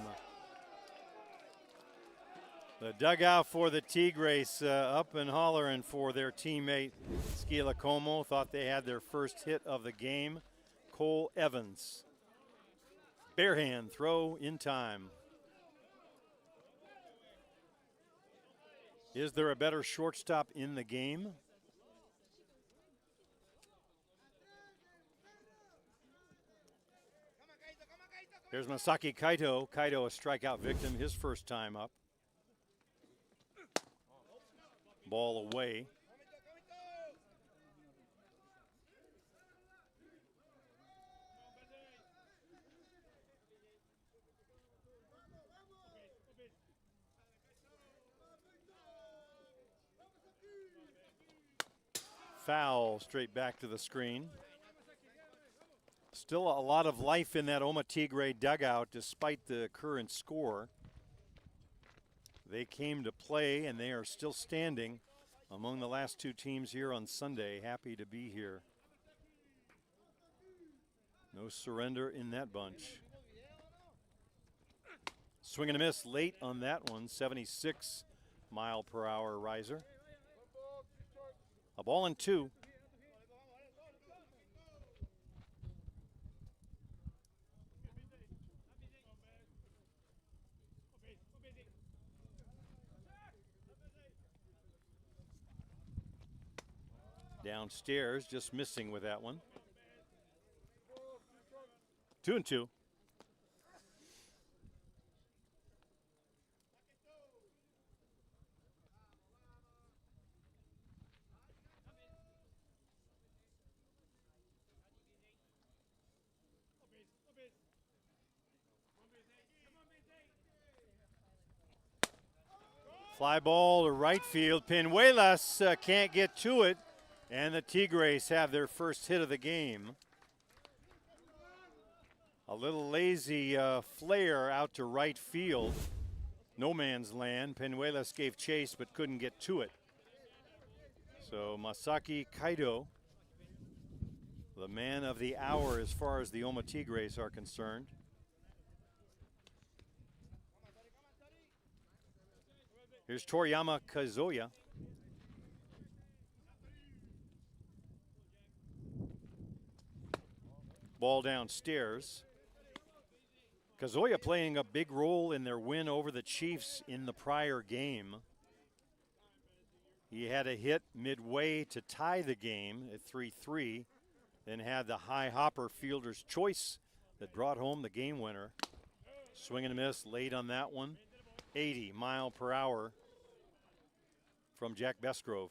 The dugout for the Tigres up and hollering for their teammate Skilacomo. Thought they had their first hit of the game. Cole Evans. Barehand throw in time. Is there a better shortstop in the game? Here's Masaki Kaito. Kaito, a strikeout victim, his first time up. Ball away. Foul straight back to the screen. Still a lot of life in that Omma Tigre dugout despite the current score. They came to play and they are still standing among the last two teams here on Sunday. Happy to be here. No surrender in that bunch. Swing and a miss late on that one. 76 mile per hour riser. A ball and two. Downstairs, just missing with that one. 2-2. Fly ball to right field. Pinuelas can't get to it, and the Tigres have their first hit of the game. A little lazy flare out to right field. No man's land. Pinuelas gave chase but couldn't get to it. So Masaki Kaito, the man of the hour as far as the Omma Tigres are concerned. Here's Toriyama Kazuya. Ball downstairs. Kazuya playing a big role in their win over the Chiefs in the prior game. He had a hit midway to tie the game at 3-3, then had the high hopper fielder's choice that brought home the game winner. Swing and a miss late on that one. 80 mile per hour from Jack Bestgrove.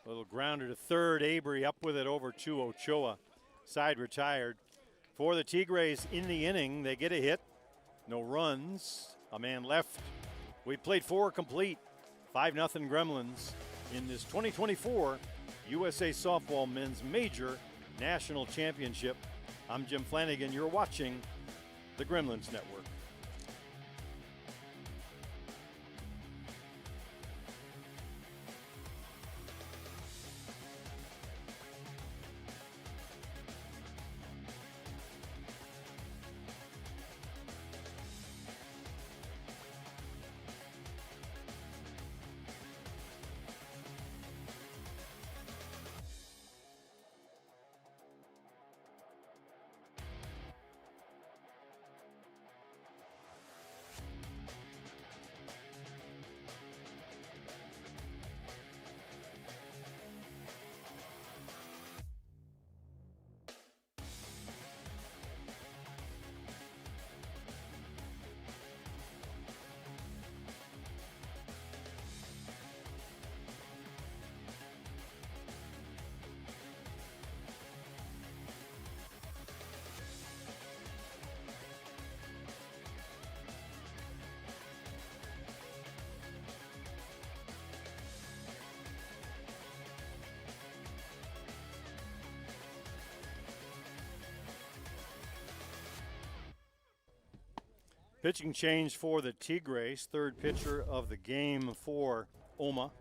Little grounder to third. Avery up with it over to Ochoa. Side retired. For the Tigres in the inning, they get a hit. No runs. A man left. We played four complete. 5-0 Gremlins in this 2024 USA Softball Men's Major National Championship. I'm Jim Flanagan. You're watching the Gremlins Network. Pitching change for the Tigres. Third pitcher of the game for Omma.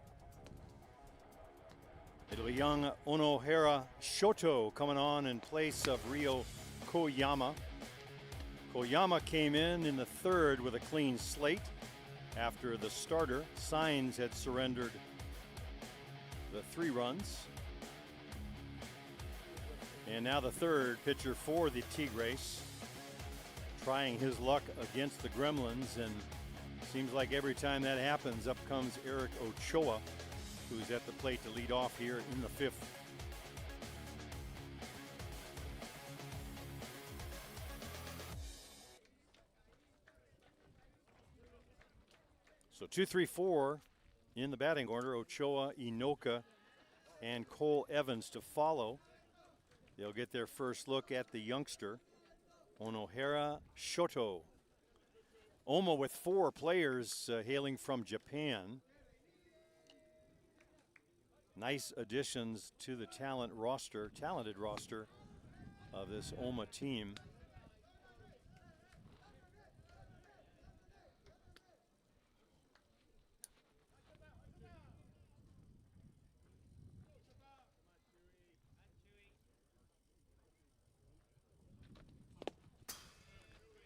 It'll be young Onohara Shoto coming on in place of Ryo Koyama. Koyama came in the third with a clean slate after the starter, Signs, had surrendered the 3 runs. And now the third pitcher for the Tigres, trying his luck against the Gremlins, and seems like every time that happens, up comes Eric Ochoa, who's at the plate to lead off here in the 5th. So 2, 3, 4 in the batting order. Ochoa, Inoka, and Cole Evans to follow. They'll get their first look at the youngster, Onohara Shoto. Omma with 4 players hailing from Japan. Nice additions to the talented roster of this Omma team.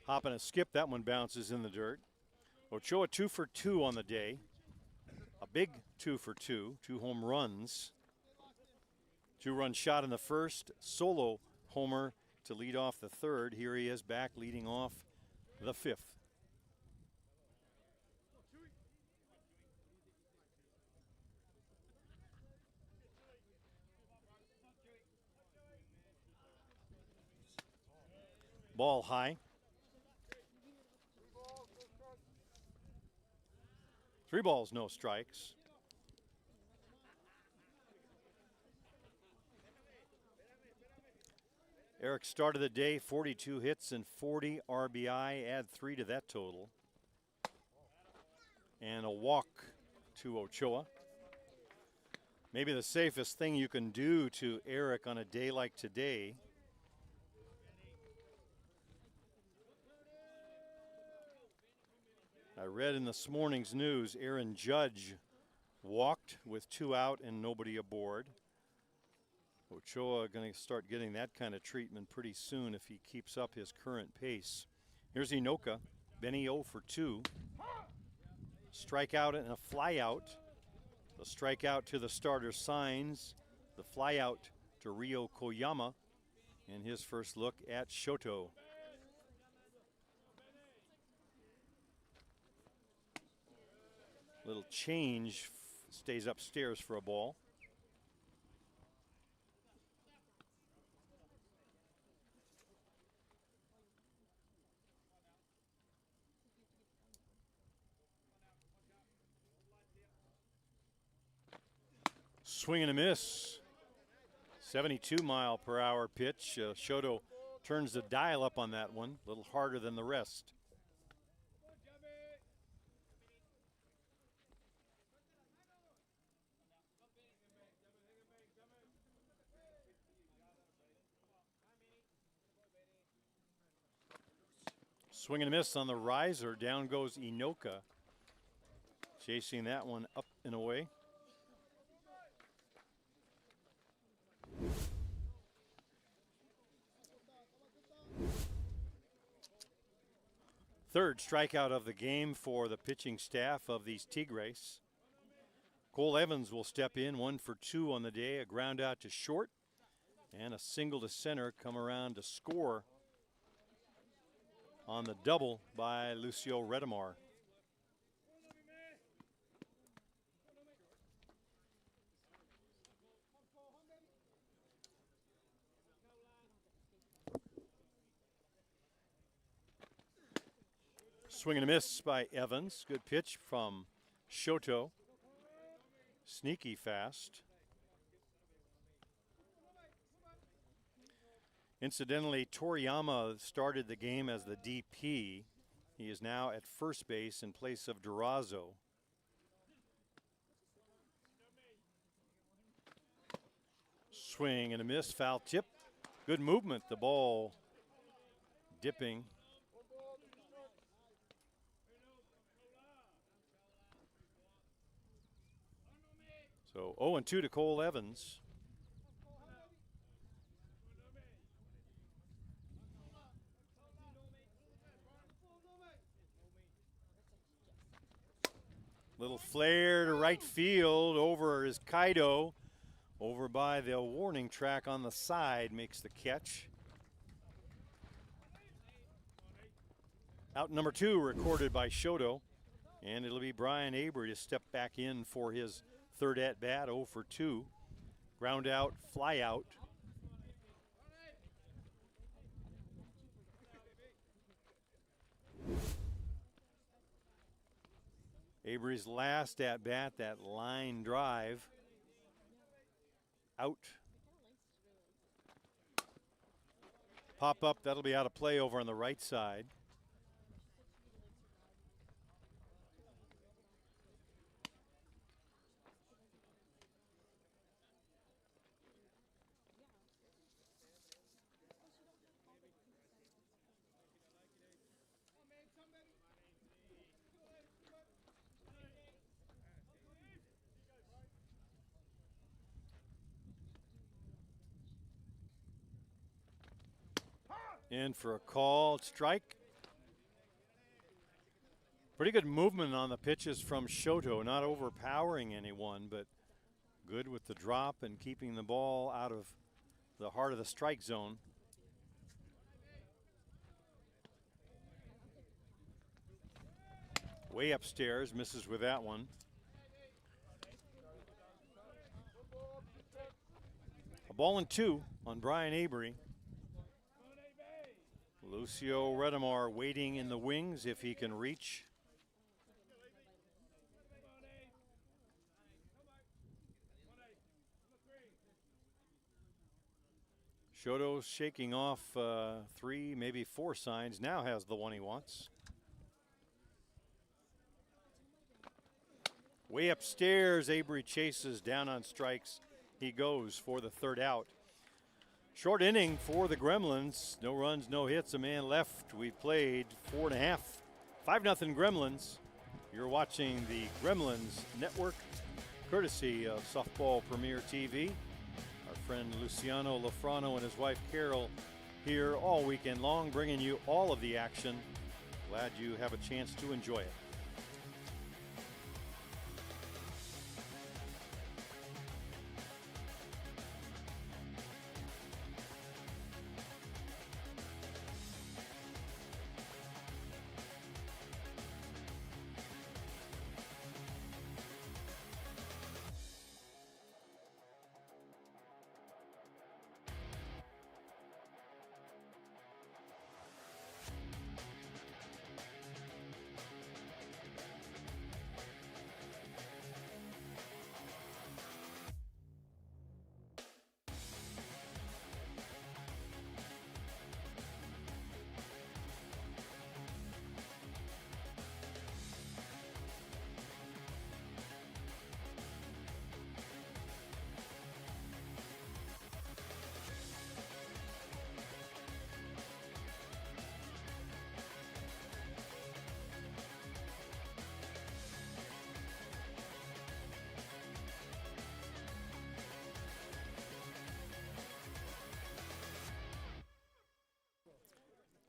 Hop and a skip, that one bounces in the dirt. Ochoa 2 for 2 on the day. A big 2 for 2, 2 home runs. 2-run shot in the first, solo homer to lead off the third. Here he is back leading off the 5th. Ball high. 3 balls, no strikes. Eric started the day, 42 hits and 40 RBI. Add 3 to that total. And a walk to Ochoa. Maybe the safest thing you can do to Eric on a day like today. I read in this morning's news, Aaron Judge walked with 2 out and nobody aboard. Ochoa going to start getting that kind of treatment pretty soon if he keeps up his current pace. Here's Inoka, Benny 0 for 2. Strikeout and a flyout. The strikeout to the starter, Signs. The flyout to Ryo Koyama. And his first look at Shoto. Little change, stays upstairs for a ball. Swing and a miss. 72-mile-per-hour pitch. Shoto turns the dial up on that one, a little harder than the rest. Swing and a miss on the riser. Down goes Inoka. Chasing that one up and away. Third strikeout of the game for the pitching staff of these Tigres. Cole Evans will step in, 1 for 2 on the day. A ground out to short and a single to center. Come around to score on the double by Lucio Redemar. Swing and a miss by Evans. Good pitch from Shoto. Sneaky fast. Incidentally, Toriyama started the game as the DP. He is now at first base in place of Durazo. Swing and a miss, foul tip. Good movement, the ball dipping. So 0-2 to Cole Evans. Little flare to right field. Over is Kaido. Over by the warning track on the side, makes the catch. Out number 2 recorded by Shoto. And it'll be Brian Avery to step back in for his third at bat, 0 for 2. Ground out, fly out. Avery's last at bat, that line drive. Out. Pop up, that'll be out of play over on the right side. In for a called strike. Pretty good movement on the pitches from Shoto, not overpowering anyone, but good with the drop and keeping the ball out of the heart of the strike zone. Way upstairs, misses with that one. A ball and 2 on Brian Avery. Lucio Redemar waiting in the wings if he can reach. Shoto's shaking off 3, maybe 4 signs. Now has the one he wants. Way upstairs, Avery chases down on strikes. He goes for the third out. Short inning for the Gremlins. No runs, no hits, a man left. We've played 4.5. 5-0 Gremlins. You're watching the Gremlins Network, courtesy of Softball Premier TV. Our friend Luciano Lafrano and his wife Carol here all weekend long, bringing you all of the action. Glad you have a chance to enjoy it.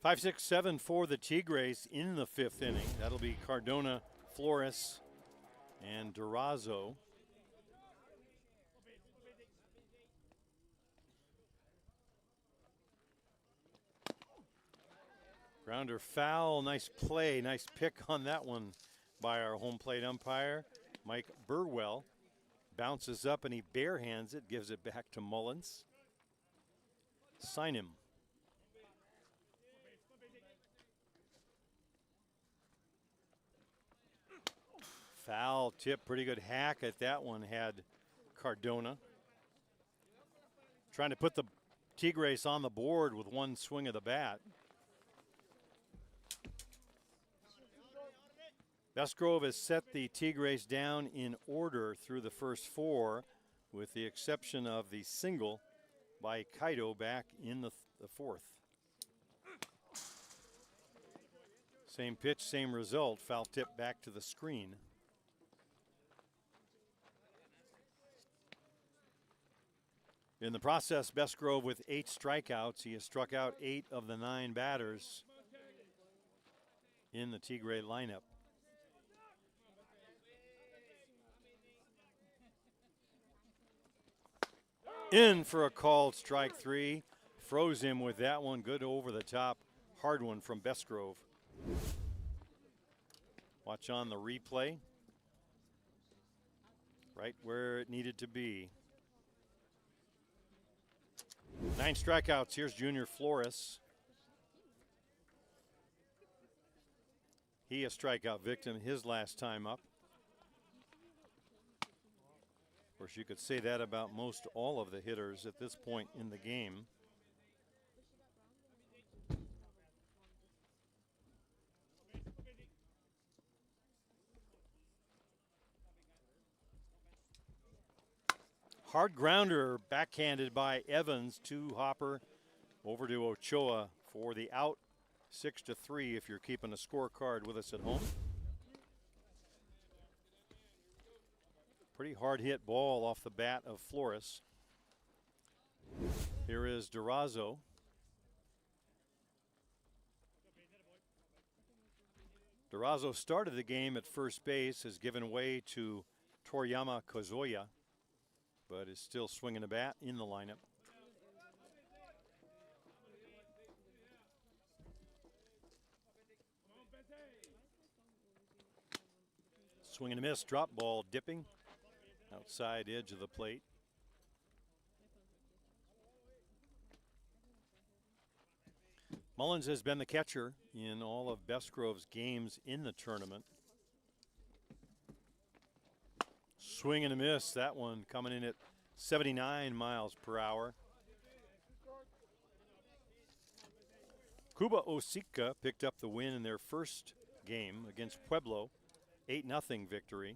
Five, 6, 7 for the Tigres in the 5th inning. That'll be Cardona, Flores, and Durazo. Grounder foul, nice play, nice pick on that one by our home plate umpire, Mike Burwell. Bounces up and he barehands it, gives it back to Mullins. Sign him. Foul tip, pretty good hack at that one had Cardona. Trying to put the Tigres on the board with one swing of the bat. Bestgrove has set the Tigres down in order through the first 4, with the exception of the single by Kaido back in the 4th. Same pitch, same result. Foul tip back to the screen. In the process, Bestgrove with 8 strikeouts. He has struck out 8 of the 9 batters in the Tigre lineup. In for a called strike 3. Froze him with that one. Good over the top. Hard one from Bestgrove. Watch on the replay. Right where it needed to be. 9 strikeouts. Here's Junior Flores. He a strikeout victim his last time up. Of course, you could say that about most all of the hitters at this point in the game. Hard grounder backhanded by Evans to Hopper. Over to Ochoa for the out. 6-3 if you're keeping a scorecard with us at home. Pretty hard hit ball off the bat of Flores. Here is Durazo. Durazo started the game at first base, has given way to Toriyama Kozoya, but is still swinging the bat in the lineup. Swing and a miss, drop ball dipping outside edge of the plate. Mullins has been the catcher in all of Bestgrove's games in the tournament. Swing and a miss, that one coming in at 79 miles per hour. Cuba Osica picked up the win in their first game against Pueblo. 8-0 victory.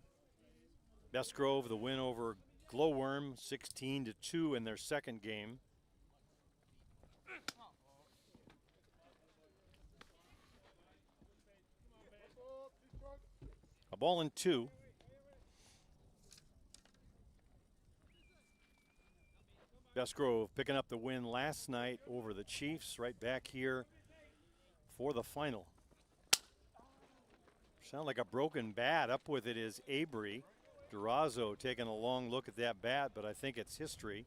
Bestgrove the win over Glowworm 16-2 in their second game. A ball and 2. Bestgrove picking up the win last night over the Chiefs, right back here for the final. Sound like a broken bat. Up with it is Abry. Durazo taking a long look at that bat, but I think it's history.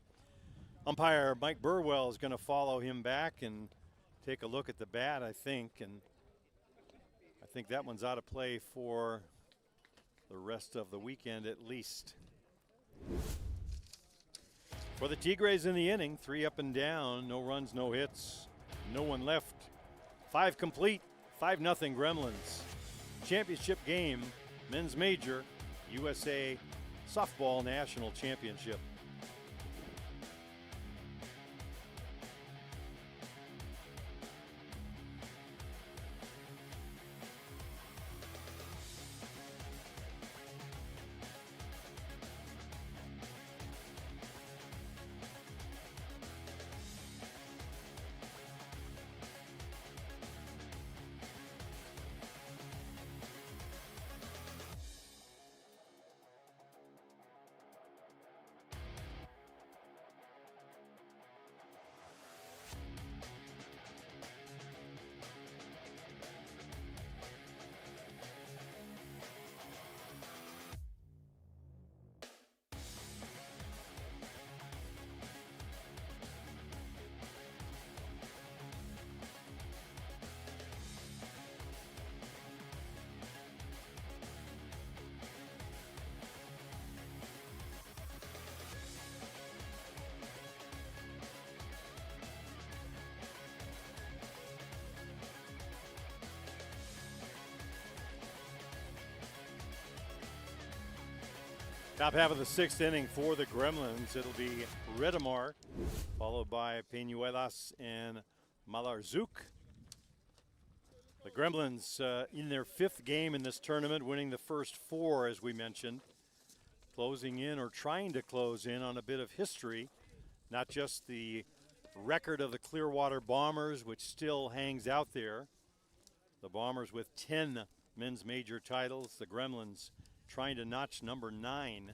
Umpire Mike Burwell is going to follow him back and take a look at the bat, I think. And I think that one's out of play for the rest of the weekend at least. For the Tigres in the inning, 3 up and down, no runs, no hits, no one left. 5 complete, 5-0 Gremlins. Championship game, men's major, USA Softball National Championship. Top half of the 6th inning for the Gremlins. It'll be Redamar, followed by Peñuelas and Malarzuk. The Gremlins in their 5th game in this tournament, winning the first 4, as we mentioned. Closing in or trying to close in on a bit of history. Not just the record of the Clearwater Bombers, which still hangs out there. The Bombers with 10 men's major titles. The Gremlins trying to notch number 9,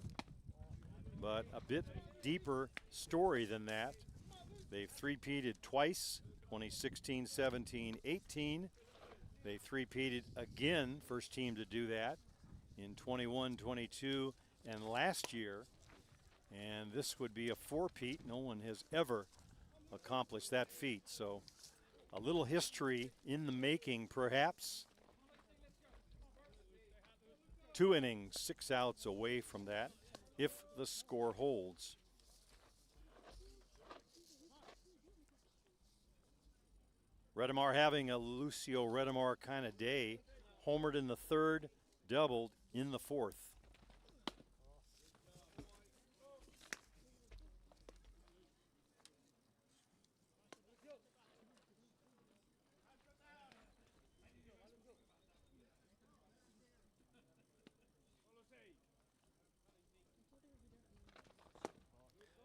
but a bit deeper story than that. They've three-peated twice, 2016, 17, 18. They three-peated again, first team to do that, in 21, 22, and last year. And this would be a four-peat. No one has ever accomplished that feat. So a little history in the making, perhaps. 2 innings, 6 outs away from that, if the score holds. Redemar having a Lucio Redemar kind of day. Homered in the third, doubled in the fourth.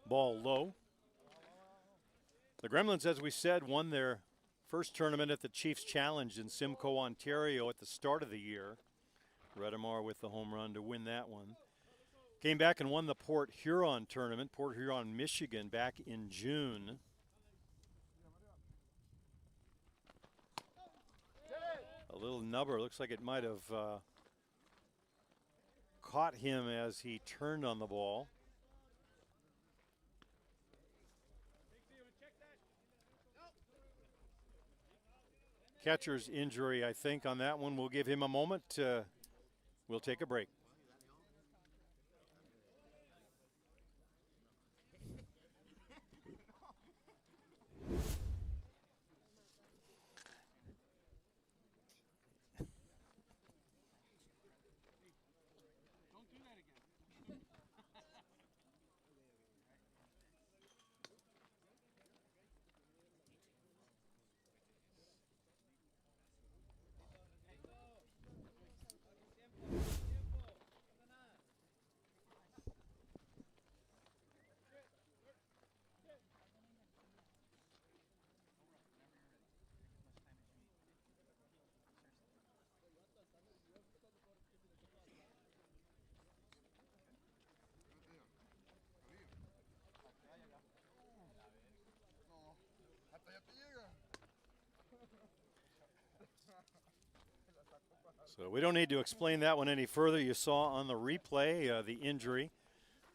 Ball low. The Gremlins, as we said, won their first tournament at the Chiefs Challenge in Simcoe, Ontario at the start of the year. Redemar with the home run to win that one. Came back and won the Port Huron tournament, Port Huron, Michigan, back in June. A little nubber, looks like it might have caught him as he turned on the ball. Catcher's injury, I think, on that one. We'll give him a moment. We'll take a break. So we don't need to explain that one any further. You saw on the replay the injury.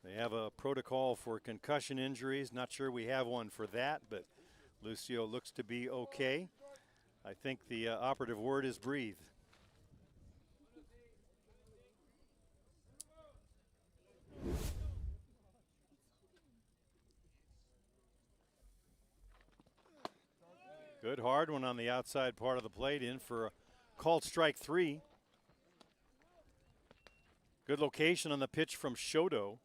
They have a protocol for concussion injuries. Not sure we have one for that, but Lucio looks to be okay. I think the operative word is breathe. Good hard one on the outside part of the plate, in for a called strike 3. Good location on the pitch from Shoto.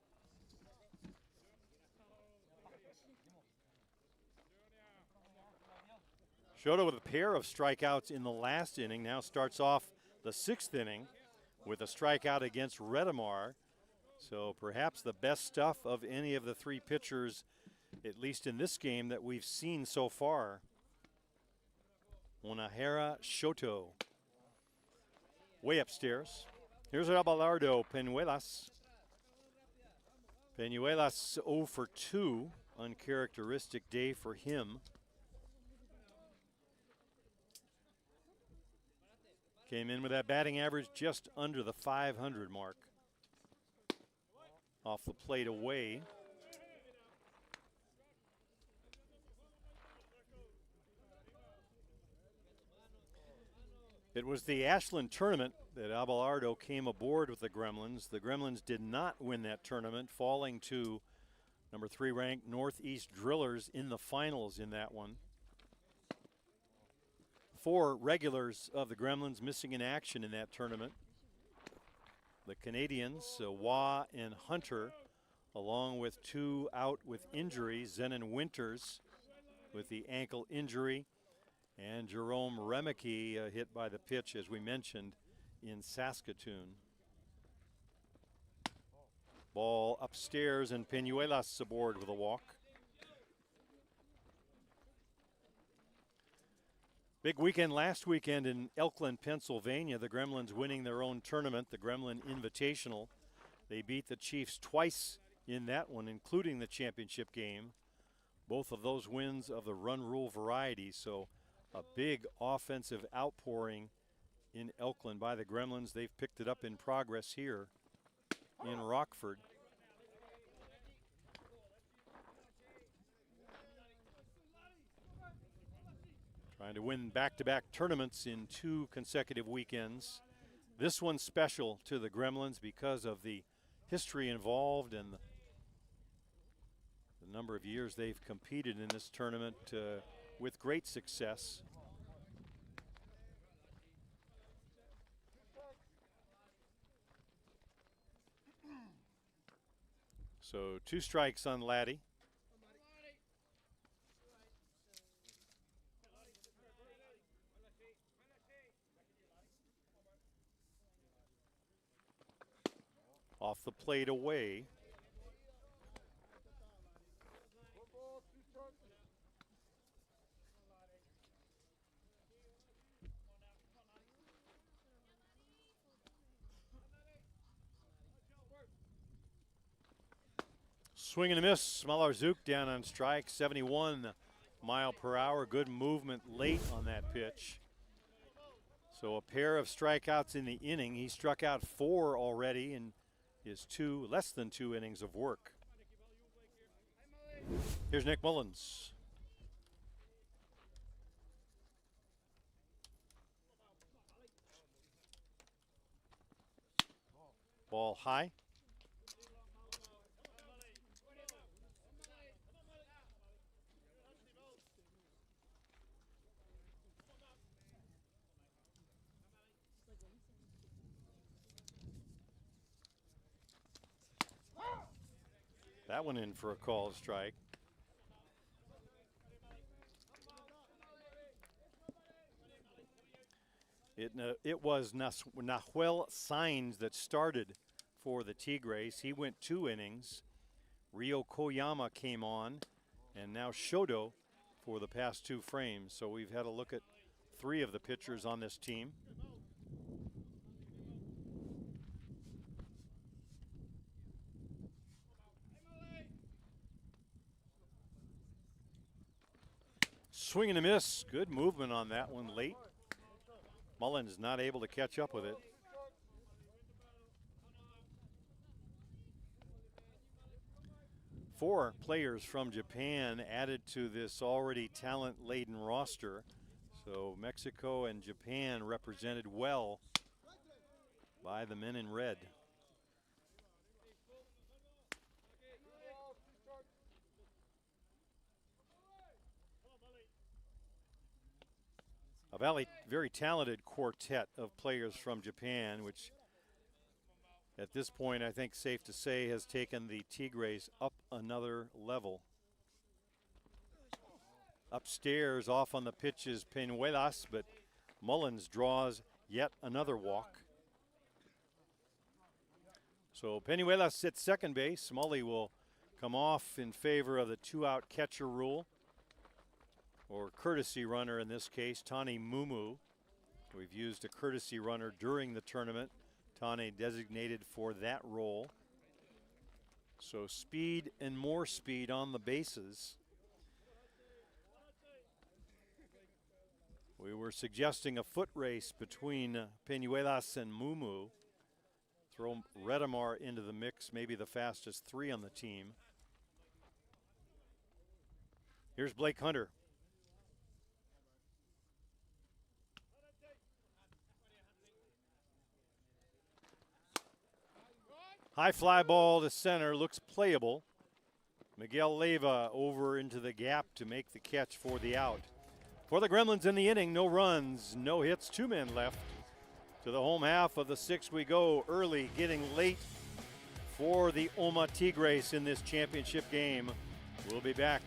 Shoto with a pair of strikeouts in the last inning, now starts off the 6th inning with a strikeout against Redemar. So perhaps the best stuff of any of the 3 pitchers, at least in this game, that we've seen so far. Onahara Shoto. Way upstairs. Here's Abelardo Peñuelas. Peñuelas 0 for 2. Uncharacteristic day for him. Came in with that batting average just under the 500 mark. Off the plate away. It was the Ashland tournament that Abelardo came aboard with the Gremlins. The Gremlins did not win that tournament, falling to number 3 ranked Northeast Drillers in the finals in that one. 4 regulars of the Gremlins missing in action in that tournament. The Canadians, Waugh and Hunter, along with 2 out with injury, Zenon Winters with the ankle injury, and Jerome Remeke hit by the pitch, as we mentioned, in Saskatoon. Ball upstairs, and Peñuelas aboard with a walk. Big weekend last weekend in Elkland, Pennsylvania. The Gremlins winning their own tournament, the Gremlin Invitational. They beat the Chiefs twice in that one, including the championship game. Both of those wins of the run rule variety, so a big offensive outpouring in Elkland by the Gremlins. They've picked it up in progress here in Rockford. Trying to win back-to-back tournaments in 2 consecutive weekends. This one's special to the Gremlins because of the history involved and the number of years they've competed in this tournament with great success. So 2 strikes on Laddie. Off the plate away. Swing and a miss. Smalarzouk down on strike, 71 mile per hour. Good movement late on that pitch. So a pair of strikeouts in the inning. He struck out 4 already in his less than 2 innings of work. Here's Nick Mullins. Ball high. That one in for a called strike. It was Nahuel Sainz that started for the Tigres. He went 2 innings. Rio Koyama came on, and now Shodo for the past 2 frames. So we've had a look at 3 of the pitchers on this team. Swing and a miss. Good movement on that one late. Mullins not able to catch up with it. Four players from Japan added to this already talent-laden roster. So Mexico and Japan represented well by the men in red. A very talented quartet of players from Japan, which at this point I think safe to say has taken the Tigres up another level. Upstairs off on the pitch is Peñuelas, but Mullins draws yet another walk. So Peñuelas sits second base. Smully will come off in favor of the 2-out catcher rule, or courtesy runner in this case, Tani Mumu. We've used a courtesy runner during the tournament. Tani designated for that role. So speed and more speed on the bases. We were suggesting a foot race between Peñuelas and Mumu. Throw Redamar into the mix, maybe the fastest 3 on the team. Here's Blake Hunter. High fly ball to center, looks playable. Miguel Leyva over into the gap to make the catch for the out. For the Gremlins in the inning, no runs, no hits, 2 men left. To the home half of the 6th we go, early, getting late for the Omma Tigres in this championship game. We'll be back.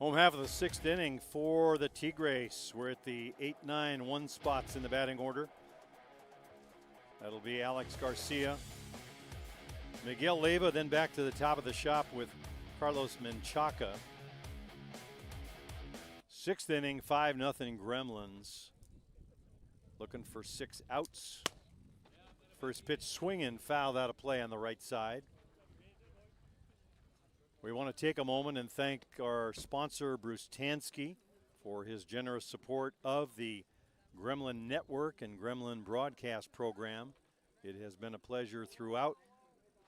Home half of the sixth inning for the Tigres. We're at the 8-9-1 spots in the batting order. That'll be Alex Garcia, Miguel Leyva, then back to the top of the shop with Carlos Menchaca. Sixth inning, 5-0 Gremlins. Looking for 6 outs. First pitch swinging, fouled out of play on the right side. We want to take a moment and thank our sponsor, Bruce Tansky, for his generous support of the Gremlin Network and Gremlin broadcast program. It has been a pleasure throughout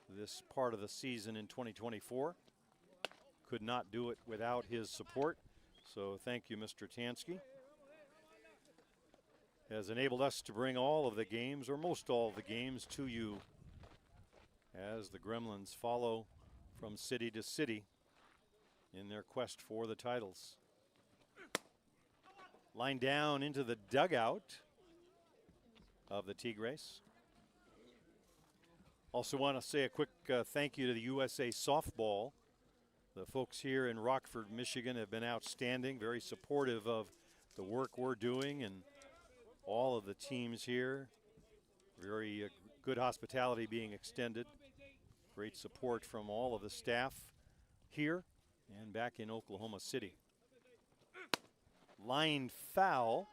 this part of the season in 2024. Could not do it without his support. So thank you, Mr. Tansky. Has enabled us to bring all of the games, or most all of the games, to you as the Gremlins follow from city to city in their quest for the titles. Line down into the dugout of the Tigres. Also want to say a quick thank you to the USA Softball. The folks here in Rockford, Michigan have been outstanding, very supportive of the work we're doing and all of the teams here. Very good hospitality being extended. Great support from all of the staff here and back in Oklahoma City. Line foul.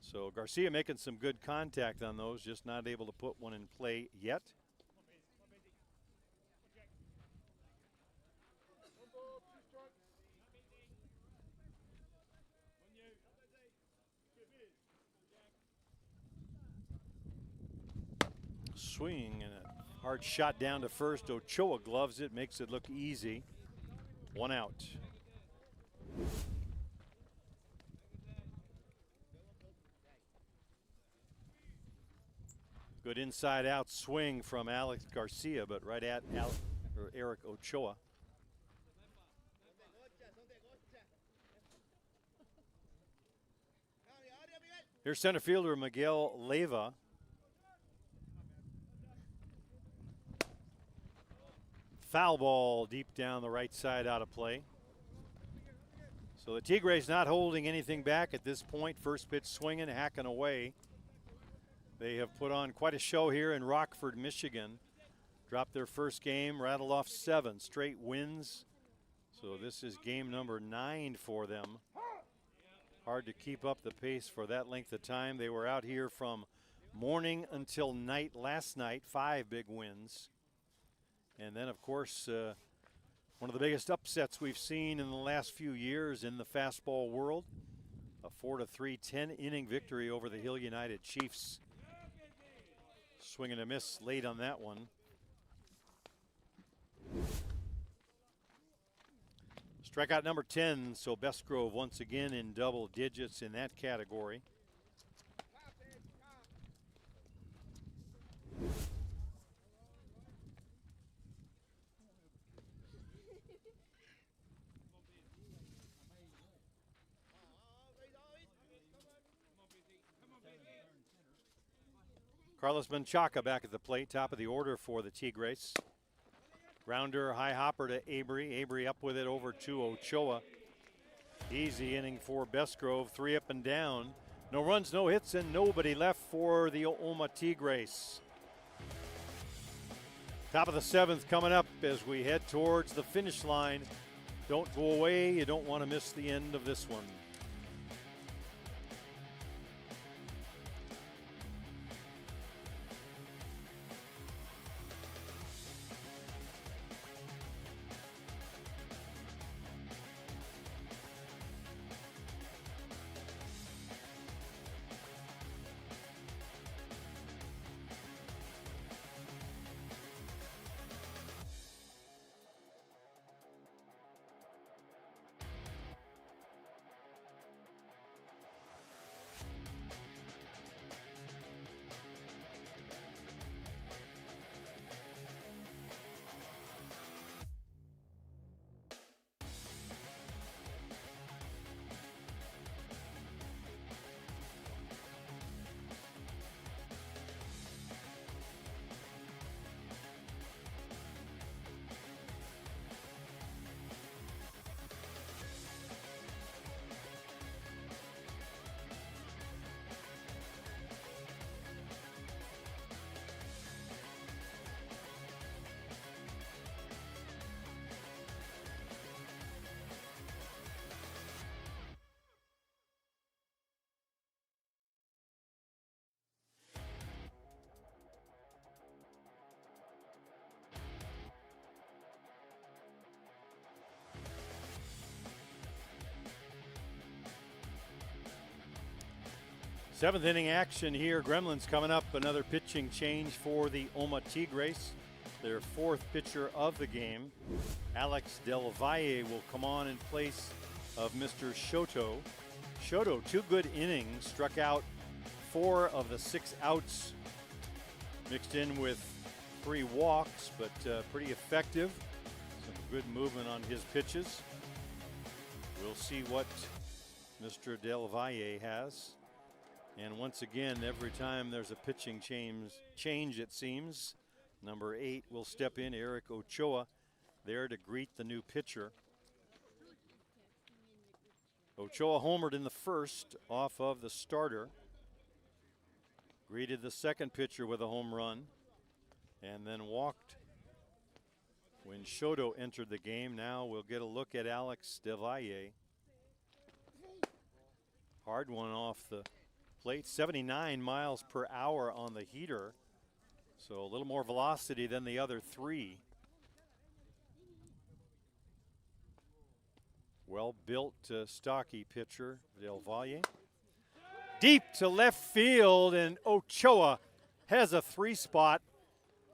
So Garcia making some good contact on those, just not able to put one in play yet. Swing and a hard shot down to first. Ochoa gloves it, makes it look easy. 1 out. Good inside out swing from Alex Garcia, but right at Eric Ochoa. Here's center fielder Miguel Leyva. Foul ball deep down the right side, out of play. So the Tigres not holding anything back at this point. First pitch swinging, hacking away. They have put on quite a show here in Rockford, Michigan. Dropped their first game, rattled off 7 straight wins. So this is game number 9 for them. Hard to keep up the pace for that length of time. They were out here from morning until night last night, 5 big wins. And then, of course, one of the biggest upsets we've seen in the last few years in the fastball world. A 4-3 10-inning victory over the Hill United Chiefs. Swing and a miss late on that one. Strikeout number 10, so Bestgrove once again in double digits in that category. Carlos Menchaca back at the plate, top of the order for the Tigres. Grounder, high hopper to Avery. Avery up with it over to Ochoa. Easy inning for Bestgrove, 3 up and down. No runs, no hits, and nobody left for the Omma Tigres. Top of the 7th coming up as we head towards the finish line. Don't go away, you don't want to miss the end of this one. Seventh inning action here. Gremlins coming up. Another pitching change for the Omma Tigres. Their fourth pitcher of the game. Alex Del Valle will come on in place of Mr. Shoto. Shoto, 2 good innings, struck out 4 of the 6 outs, mixed in with 3 walks, but pretty effective. Some good movement on his pitches. We'll see what Mr. Del Valle has. And once again, every time there's a pitching change, it seems, number 8 will step in, Eric Ochoa, there to greet the new pitcher. Ochoa homered in the first off of the starter. Greeted the second pitcher with a home run and then walked when Shoto entered the game. Now we'll get a look at Alex Del Valle. Hard one off the plate, 79 miles per hour on the heater. So a little more velocity than the other 3. Well-built, stocky pitcher, Del Valle. Deep to left field, and Ochoa has a 3-spot.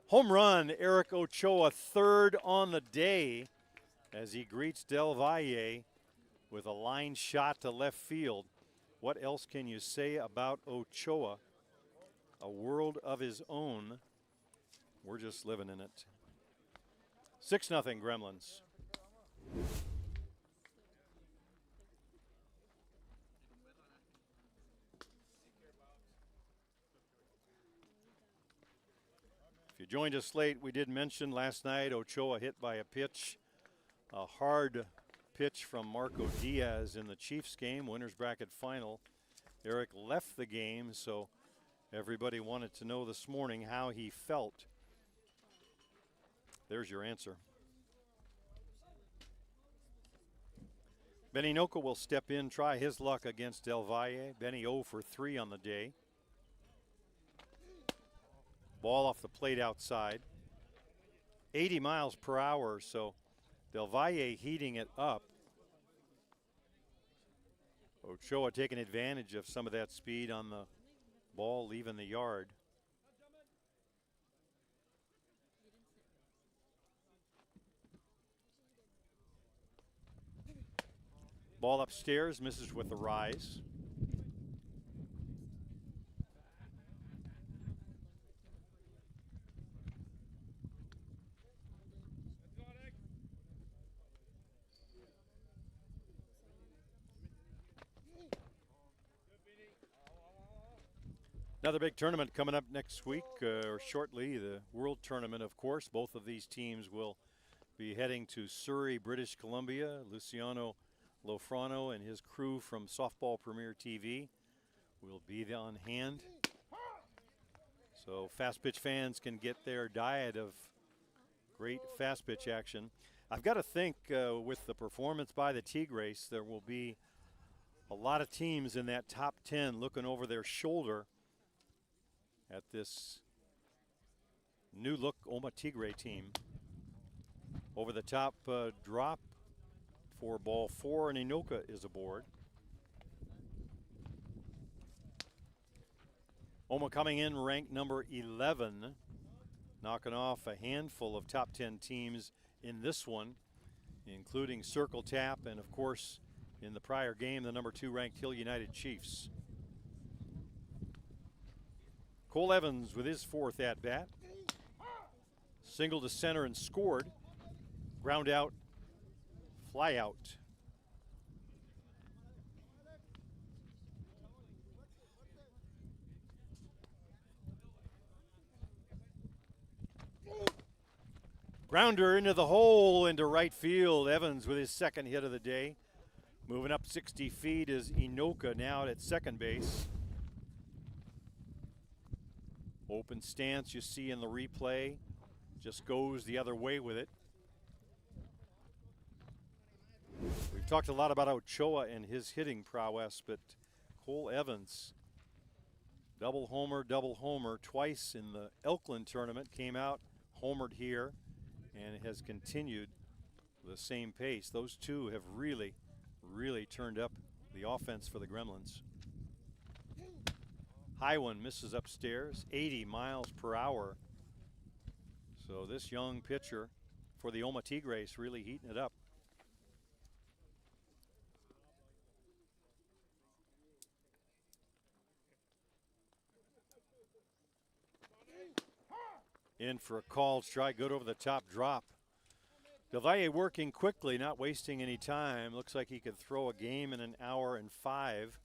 Home run, Eric Ochoa, 3rd on the day as he greets Del Valle with a line shot to left field. What else can you say about Ochoa? A world of his own. We're just living in it. 6-0 Gremlins. If you joined us late, we did mention last night Ochoa hit by a pitch. A hard pitch from Marco Diaz in the Chiefs game, winners bracket final. Eric left the game, so everybody wanted to know this morning how he felt. There's your answer. Benny Noka will step in, try his luck against Del Valle. Benny 0 for 3 on the day. Ball off the plate outside. 80 miles per hour, so Del Valle heating it up. Ochoa taking advantage of some of that speed on the ball leaving the yard. Ball upstairs, misses with the rise. Another big tournament coming up next week or shortly, the World Tournament, of course. Both of these teams will be heading to Surrey, British Columbia. Luciano Lofrano and his crew from Softball Premier TV will be on hand. So fast pitch fans can get their diet of great fast pitch action. I've got to think with the performance by the Tigres, there will be a lot of teams in that top 10 looking over their shoulder at this new look Omma Tigre team. Over the top drop for ball 4, and Inoka is aboard. Omma coming in ranked number 11, knocking off a handful of top 10 teams in this one, including Circle Tap and, of course, in the prior game, the number 2 ranked Hill United Chiefs. Cole Evans with his 4th at-bat. Single to center and scored. Ground out, fly out. Grounder into the hole into right field. Evans with his 2nd hit of the day. Moving up 60 feet is Inoka now at second base. Open stance you see in the replay. Just goes the other way with it. We've talked a lot about Ochoa and his hitting prowess, but Cole Evans, double homer twice in the Elkland tournament, came out, homered here, and has continued the same pace. Those two have really turned up the offense for the Gremlins. High one misses upstairs, 80 miles per hour. So this young pitcher for the Omma Tigres really heating it up. In for a called strike, good over the top drop. Del Valle working quickly, not wasting any time. Looks like he could throw a game in an hour and 5.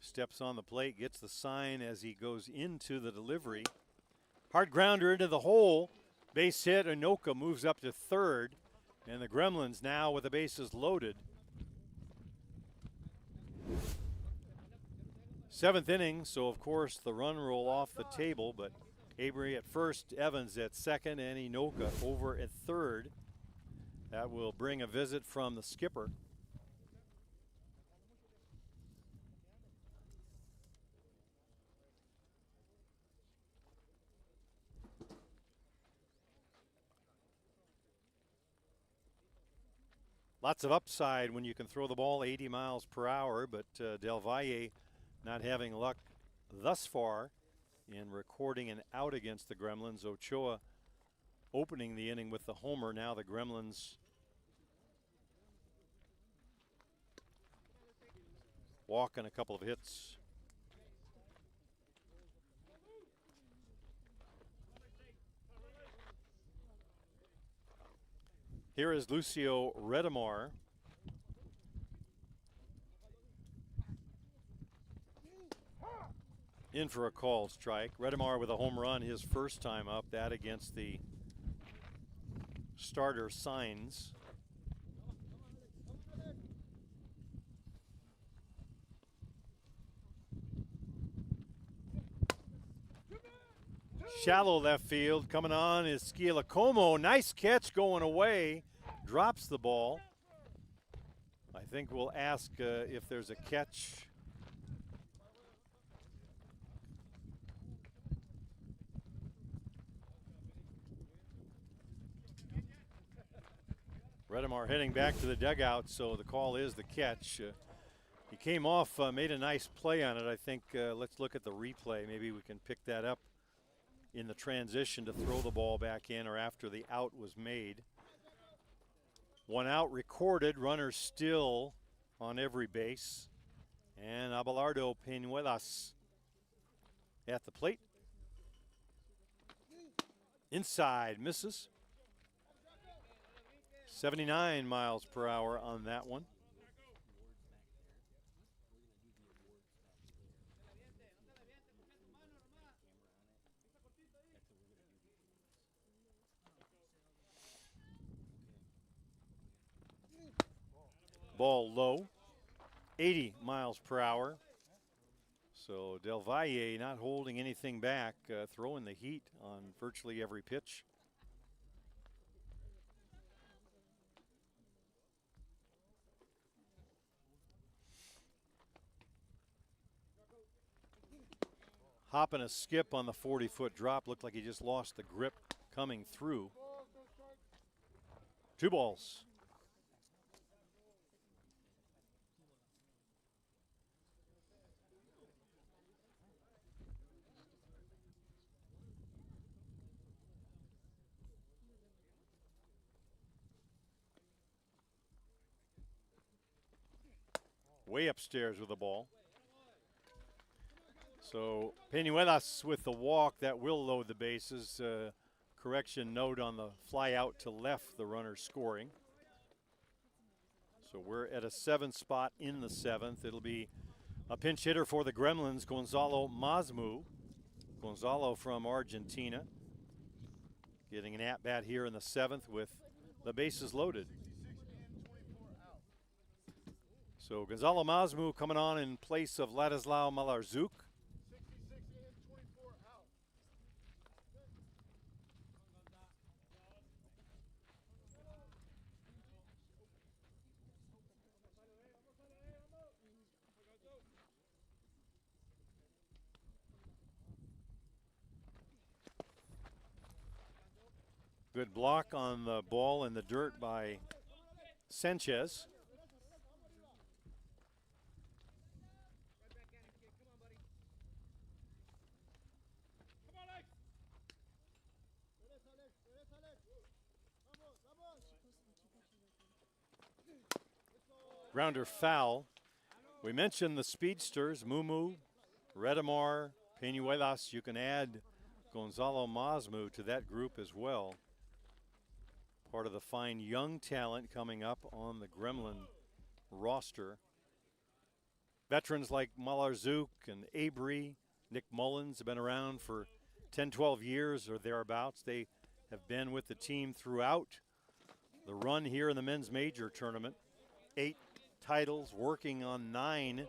Steps on the plate, gets the sign as he goes into the delivery. Hard grounder into the hole. Base hit, Anoka moves up to third. And the Gremlins now with the bases loaded. 7th inning, so of course the run roll off the table, but Avery at first, Evans at second, and Inoka over at third. That will bring a visit from the skipper. Lots of upside when you can throw the ball 80 miles per hour, but Del Valle not having luck thus far in recording an out against the Gremlins. Ochoa opening the inning with the homer. Now the Gremlins walking a couple of hits. Here is Lucio Redemar. In for a called strike. Redemar with a home run his first time up, that against the starter Signs. Shallow left field, coming on is Skilacomo. Nice catch going away. Drops the ball. I think we'll ask if there's a catch. Redemar heading back to the dugout, so the call is the catch. He came off, made a nice play on it. I think let's look at the replay. Maybe we can pick that up in the transition to throw the ball back in or after the out was made. 1 out recorded, runner still on every base. And Abelardo Peñuelas at the plate. Inside, misses. 79 miles per hour on that one. Ball low, 80 miles per hour. So Del Valle not holding anything back, throwing the heat on virtually every pitch. Hop and a skip on the 40-foot drop. Looked like he just lost the grip coming through. 2 balls. Way upstairs with the ball. So Peñuelas with the walk, that will load the bases. Correction note on the fly out to left, the runner scoring. So we're at a 7th spot in the 7th. It'll be a pinch hitter for the Gremlins, Gonzalo Masmu. Gonzalo from Argentina. Getting an at-bat here in the 7th with the bases loaded. So Gonzalo Masmu coming on in place of Ladislao Malarzuk. Good block on the ball in the dirt by Sanchez. Grounder foul. We mentioned the speedsters, Mumu, Redamar, Peñuelas. You can add Gonzalo Masmu to that group as well. Part of the fine young talent coming up on the Gremlin roster. Veterans like Malarzouk and Abri, Nick Mullins have been around for 10, 12 years or thereabouts. They have been with the team throughout the run here in the men's major tournament. 8 titles, working on 9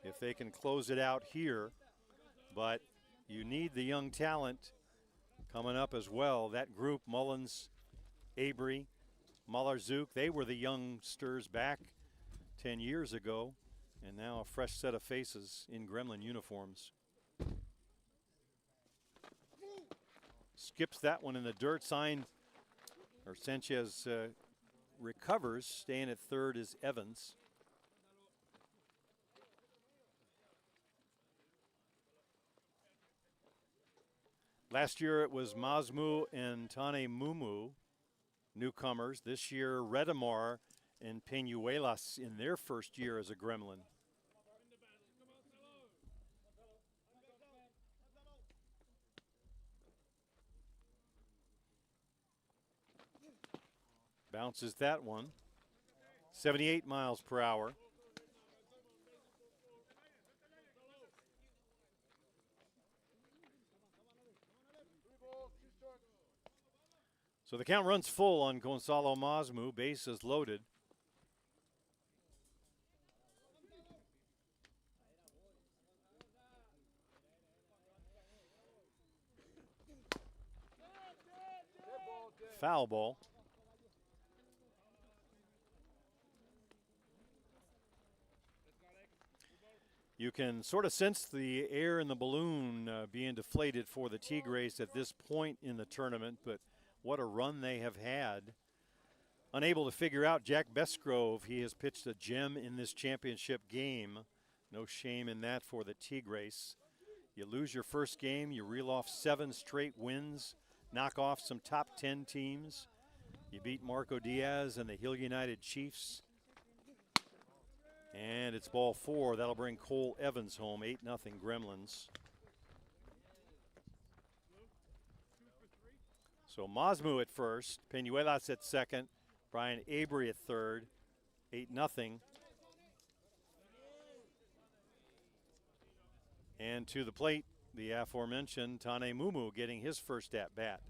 if they can close it out here. But you need the young talent coming up as well. That group, Mullins, Abri, Malarzouk, they were the youngsters back 10 years ago, and now a fresh set of faces in Gremlin uniforms. Skips that one in the dirt. Sanchez recovers. Staying at third is Evans. Last year it was Masmu and Tane Mumu, newcomers. This year Redamar and Peñuelas in their first year as a Gremlin. Bounces that one. 78 miles per hour. So the count runs full on Gonzalo Masmu. Bases loaded. Foul ball. You can sort of sense the air in the balloon being deflated for the Tigres at this point in the tournament, but what a run they have had. Unable to figure out Jack Besgrove. He has pitched a gem in this championship game. No shame in that for the Tigres. You lose your first game, you reel off 7 straight wins, knock off some top 10 teams. You beat Marco Diaz and the Hill United Chiefs. And it's ball 4. That'll bring Cole Evans home. 8-0 Gremlins. So Masmu at first, Peñuelas at second, Brian Abri at third, 8-0. And to the plate, the aforementioned Tane Mumu getting his first at bat.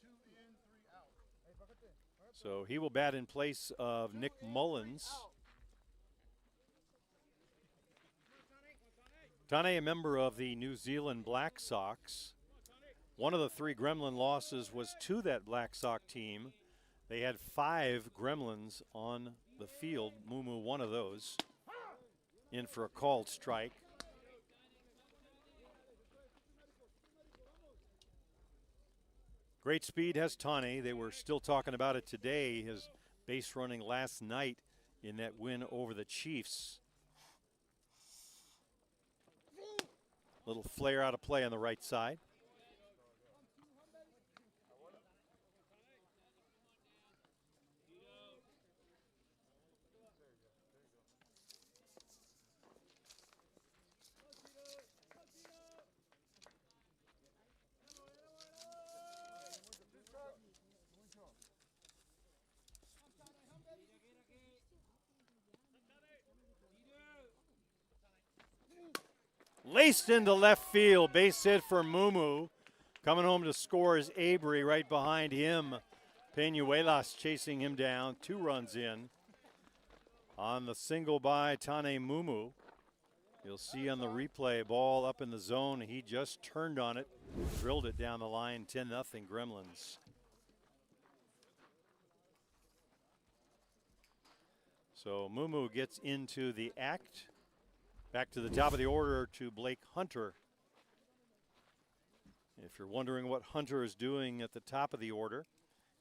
2 in, 3 out. So he will bat in place of Nick Mullins. Tane, a member of the New Zealand Black Sox. One of the 3 Gremlin losses was to that Black Sox team. They had 5 Gremlins on the field. Mumu, one of those, in for a called strike. Great speed has Tane. They were still talking about it today, his base running last night in that win over the Chiefs. Little flare out of play on the right side. Laced into left field, base hit for Mumu. Coming home to score is Abri. Right behind him, Peñuelas chasing him down. 2 runs in on the single by Tane Mumu. You'll see on the replay, ball up in the zone. He just turned on it, drilled it down the line. 10-0 Gremlins. So Mumu gets into the act. Back to the top of the order to Blake Hunter. If you're wondering what Hunter is doing at the top of the order,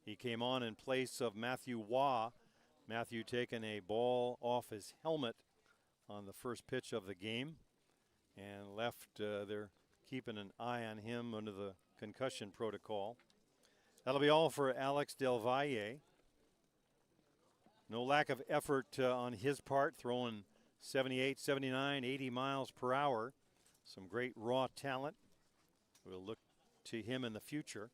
he came on in place of Matthew Waugh. Matthew taking a ball off his helmet on the first pitch of the game and left. They're keeping an eye on him under the concussion protocol. That'll be all for Alex Del Valle. No lack of effort on his part, throwing 78, 79, 80 miles per hour. Some great raw talent. We'll look to him in the future.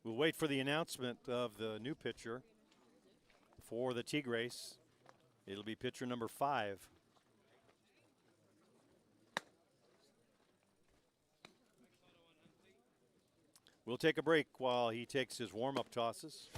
We'll wait for the announcement of the new pitcher for the Tigres. It'll be pitcher number 5. We'll take a break while he takes his warm-up tosses.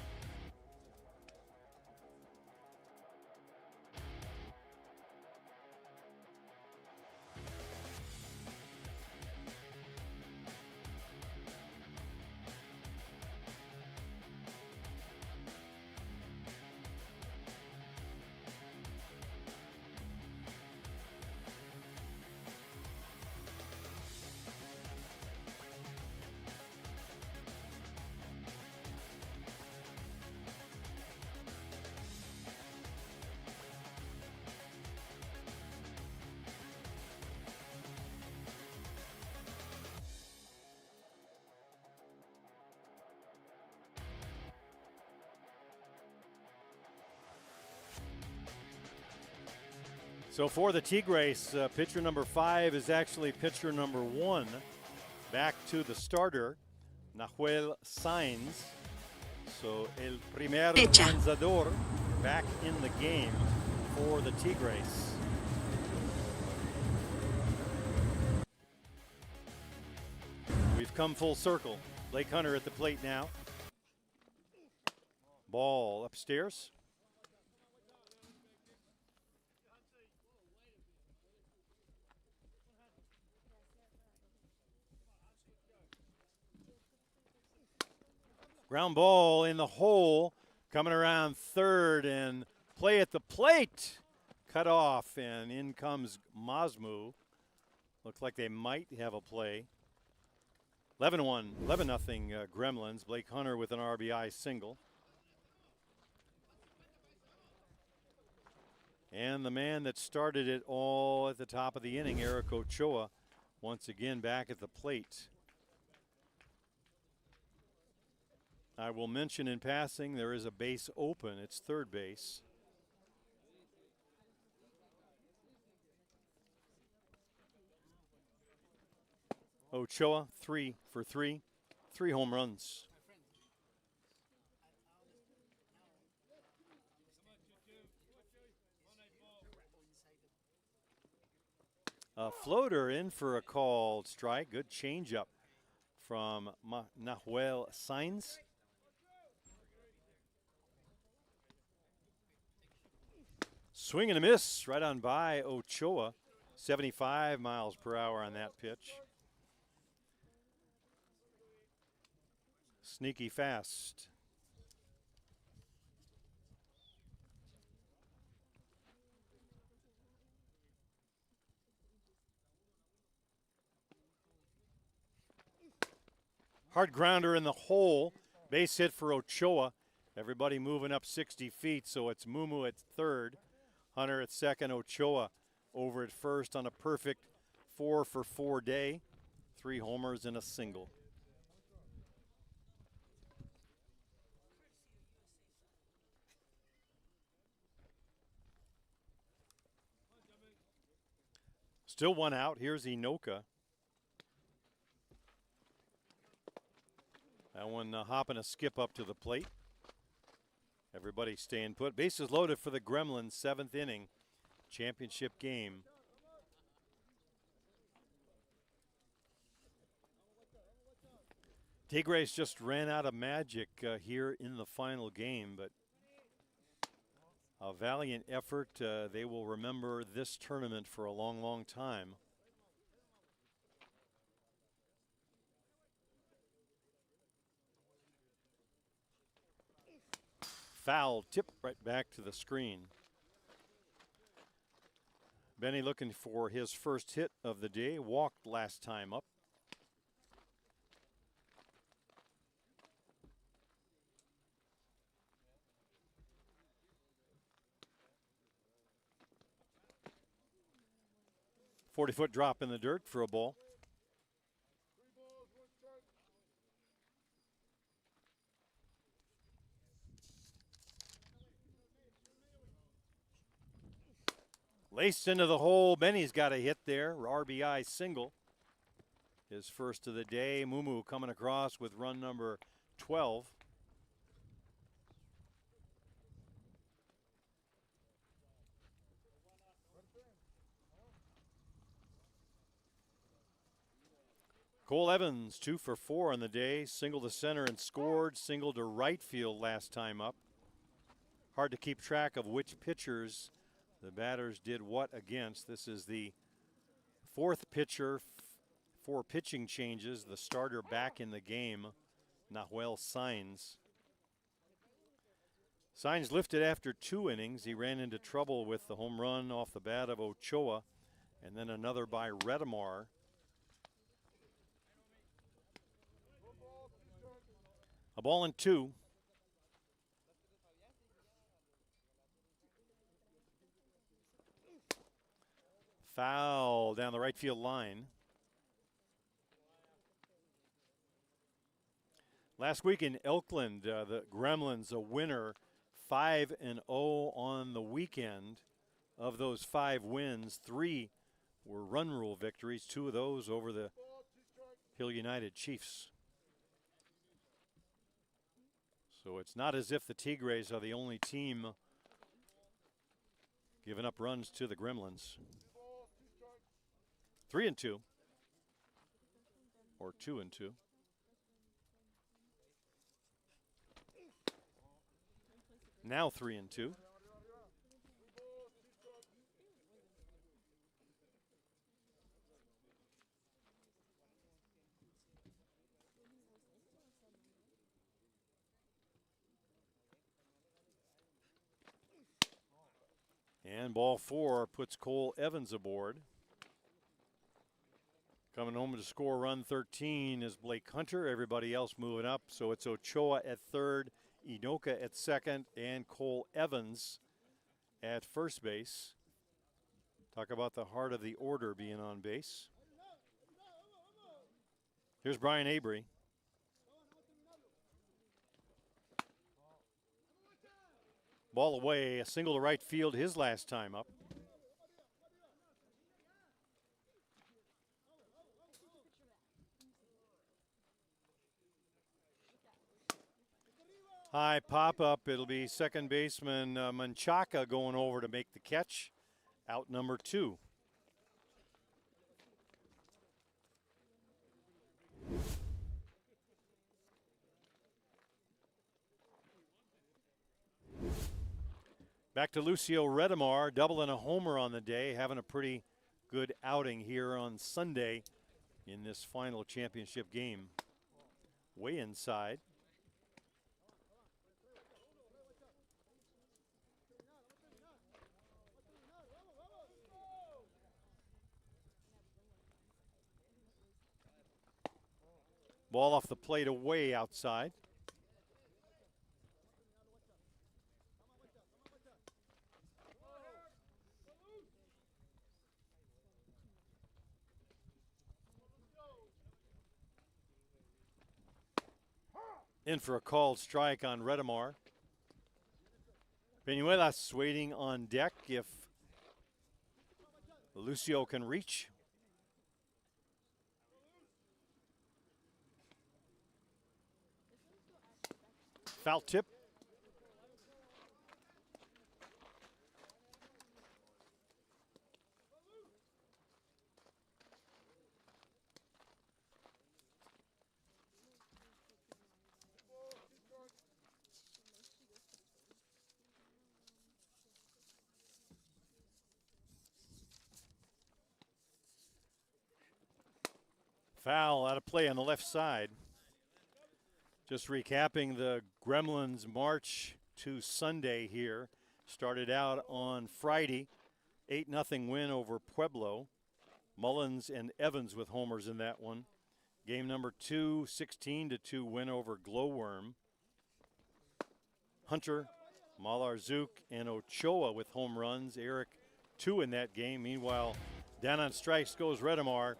So for the Tigres, pitcher number 5 is actually pitcher number 1. Back to the starter, Nahuel Sainz. So el primer lanzador back in the game for the Tigres. We've come full circle. Blake Hunter at the plate now. Ball upstairs. Ground ball in the hole, coming around third, and play at the plate. Cut off, and in comes Masmu. Looks like they might have a play. 11-1, 11-0 Gremlins. Blake Hunter with an RBI single. And the man that started it all at the top of the inning, Eric Ochoa, once again back at the plate. I will mention in passing there is a base open. It's third base. Ochoa 3 for 3, 3 home runs. A floater in for a called strike. Good changeup from Nahuel Sainz. Swing and a miss right on by Ochoa. 75 miles per hour on that pitch. Sneaky fast. Hard grounder in the hole. Base hit for Ochoa. Everybody moving up 60 feet, so it's Mumu at third. Hunter at second, Ochoa over at first on a perfect 4 for 4 day. 3 homers and a single. Still one out. Here's Inoka. That one hopping a skip up to the plate. Everybody staying put. Bases loaded for the Gremlins, 7th inning, championship game. Tigres just ran out of magic here in the final game, but a valiant effort. They will remember this tournament for a long, long time. Foul tip right back to the screen. Benny looking for his first hit of the day. Walked last time up. "40-foot drop in the dirt for a ball. Laced into the hole. Benny's got a hit there. RBI single. His first of the day. Mumu coming across with run number 12. Cole Evans, 2 for 4 on the day. Single to center and scored. Single to right field last time up. Hard to keep track of which pitchers the batters did what against. This is the fourth pitcher, 4 pitching changes. The starter back in the game, Nahuel Sainz. Sainz lifted after 2 innings. He ran into trouble with the home run off the bat of Ochoa, and then another by Redemar. A ball and 2. Foul down the right field line. Last week in Elkland, the Gremlins, a winner, 5-0 on the weekend. Of those 5 wins, 3 were run rule victories, 2 of those over the Hill United Chiefs. So it's not as if the Tigres are the only team giving up runs to the Gremlins. 3-2, or 2-2. Now 3-2. And ball 4 puts Cole Evans aboard. Coming home to score run 13 is Blake Hunter. Everybody else moving up. So it's Ochoa at third, Inoka at second, and Cole Evans at first base. Talk about the heart of the order being on base. Here's Brian Avery. Ball away, a single to right field his last time up. High pop-up. It'll be second baseman Menchaca going over to make the catch. Out number 2. Back to Lucio Redemar, double and a homer on the day, having a pretty good outing here on Sunday in this final championship game. Way inside. Ball off the plate away outside. In for a called strike on Redemar. Benuelas waiting on deck if Lucio can reach. Foul tip. Foul out of play on the left side. Just recapping the Gremlins' march to Sunday here. Started out on Friday, 8-0 win over Pueblo. Mullins and Evans with homers in that one. Game number 2, 16-2 win over Glowworm. Hunter, Malarzouk, and Ochoa with home runs. Eric, 2 in that game. Meanwhile, down on strikes goes Redemar.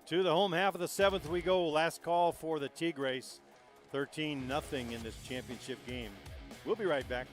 To the home half of the 7th we go. Last call for the Tigres. 13-0 in this championship game. We'll be right back.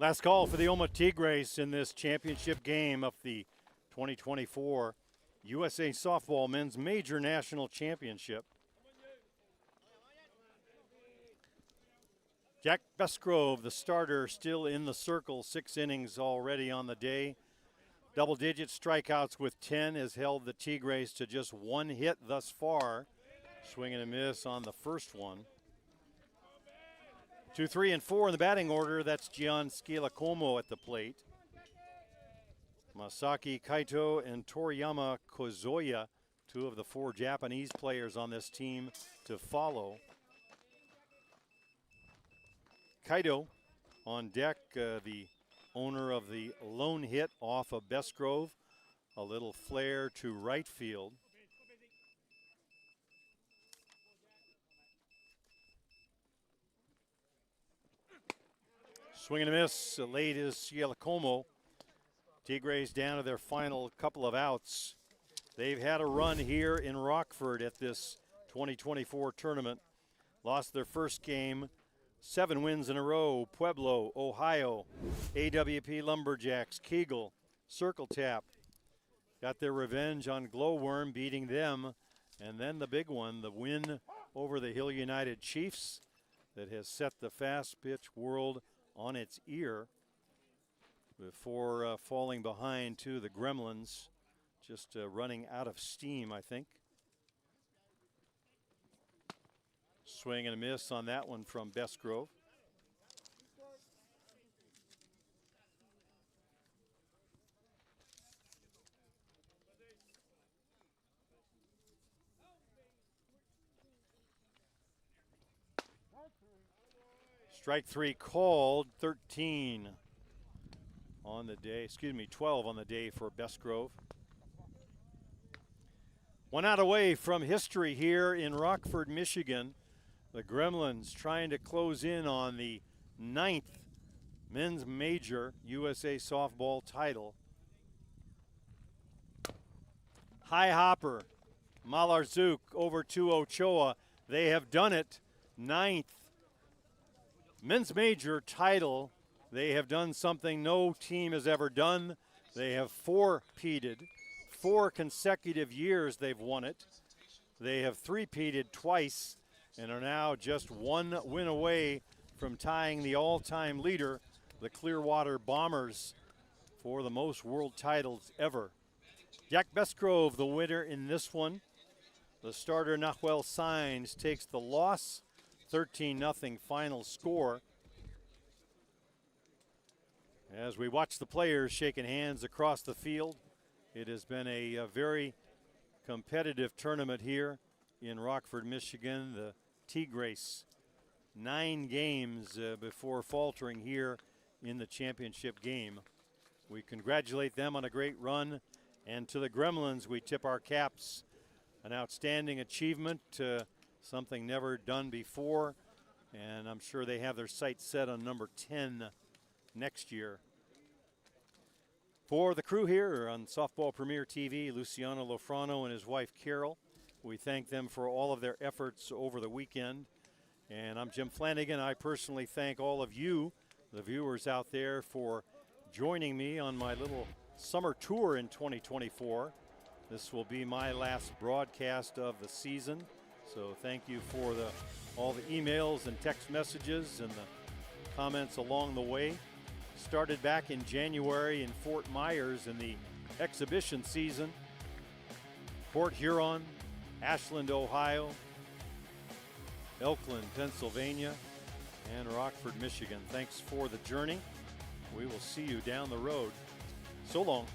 Last call for the Omma Tigres in this championship game of the 2024 USA Softball Men's Major National Championship. Jack Besgrove, the starter, still in the circle. 6 innings already on the day. Double-digit strikeouts with 10 has held the Tigres to just 1 hit thus far. Swing and a miss on the first one. 2, 3, and 4 in the batting order. That's Gian Skilakomo at the plate. Masaki Kaito and Toriyama Kozoya, 2 of the 4 Japanese players on this team to follow. Kaito on deck, the owner of the lone hit off of Besgrove. A little flare to right field. Swing and a miss, late is Skilakomo. Tigres down to their final couple of outs. They've had a run here in Rockford at this 2024 tournament. Lost their first game, 7 wins in a row. Pueblo, Ohio, AWP Lumberjacks, Kegel, Circle Tap. Got their revenge on Glowworm, beating them. And then the big one, the win over the Hill United Chiefs that has set the fast pitch world on its ear before falling behind to the Gremlins, just running out of steam, I think. Swing and a miss on that one from Besgrove. Strike 3 called, 13 on the day, 12 on the day for Besgrove. 1 out away from history here in Rockford, Michigan. The Gremlins trying to close in on the 9th men's major USA softball title. High hopper, Malarzuk over to Ochoa. They have done it. 9th men's major title. They have done something no team has ever done. They have 4-peated. 4 consecutive years they've won it. They have 3-peated twice and are now just 1 win away from tying the all-time leader, the Clearwater Bombers, for the most world titles ever. Jack Besgrove, the winner in this one. The starter, Nahuel Sainz, takes the loss. 13-0 final score. As we watch the players shaking hands across the field, it has been a very competitive tournament here in Rockford, Michigan. The Tigres, 9 games before faltering here in the championship game. We congratulate them on a great run, and to the Gremlins we tip our caps. An outstanding achievement, something never done before, and I'm sure they have their sights set on number 10 next year. For the crew here on Softball Premier TV, Luciano Lofrano and his wife Carol, we thank them for all of their efforts over the weekend. And I'm Jim Flanagan. I personally thank all of you, the viewers out there, for joining me on my little summer tour in 2024. This will be my last broadcast of the season. So thank you for all the emails and text messages and the comments along the way. Started back in January in Fort Myers in the exhibition season. Port Huron, Ashland, Ohio, Elkland, Pennsylvania, and Rockford, Michigan. Thanks for the journey. We will see you down the road. So long.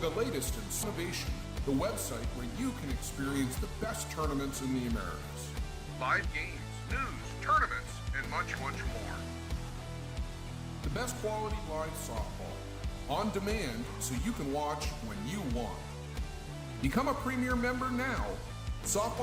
the latest in innovation, the website where you can experience the best tournaments in the Americas. Live games, news, tournaments, and much, much more. The best quality live softball, on demand so you can watch when you want. Become a premier member now. Softball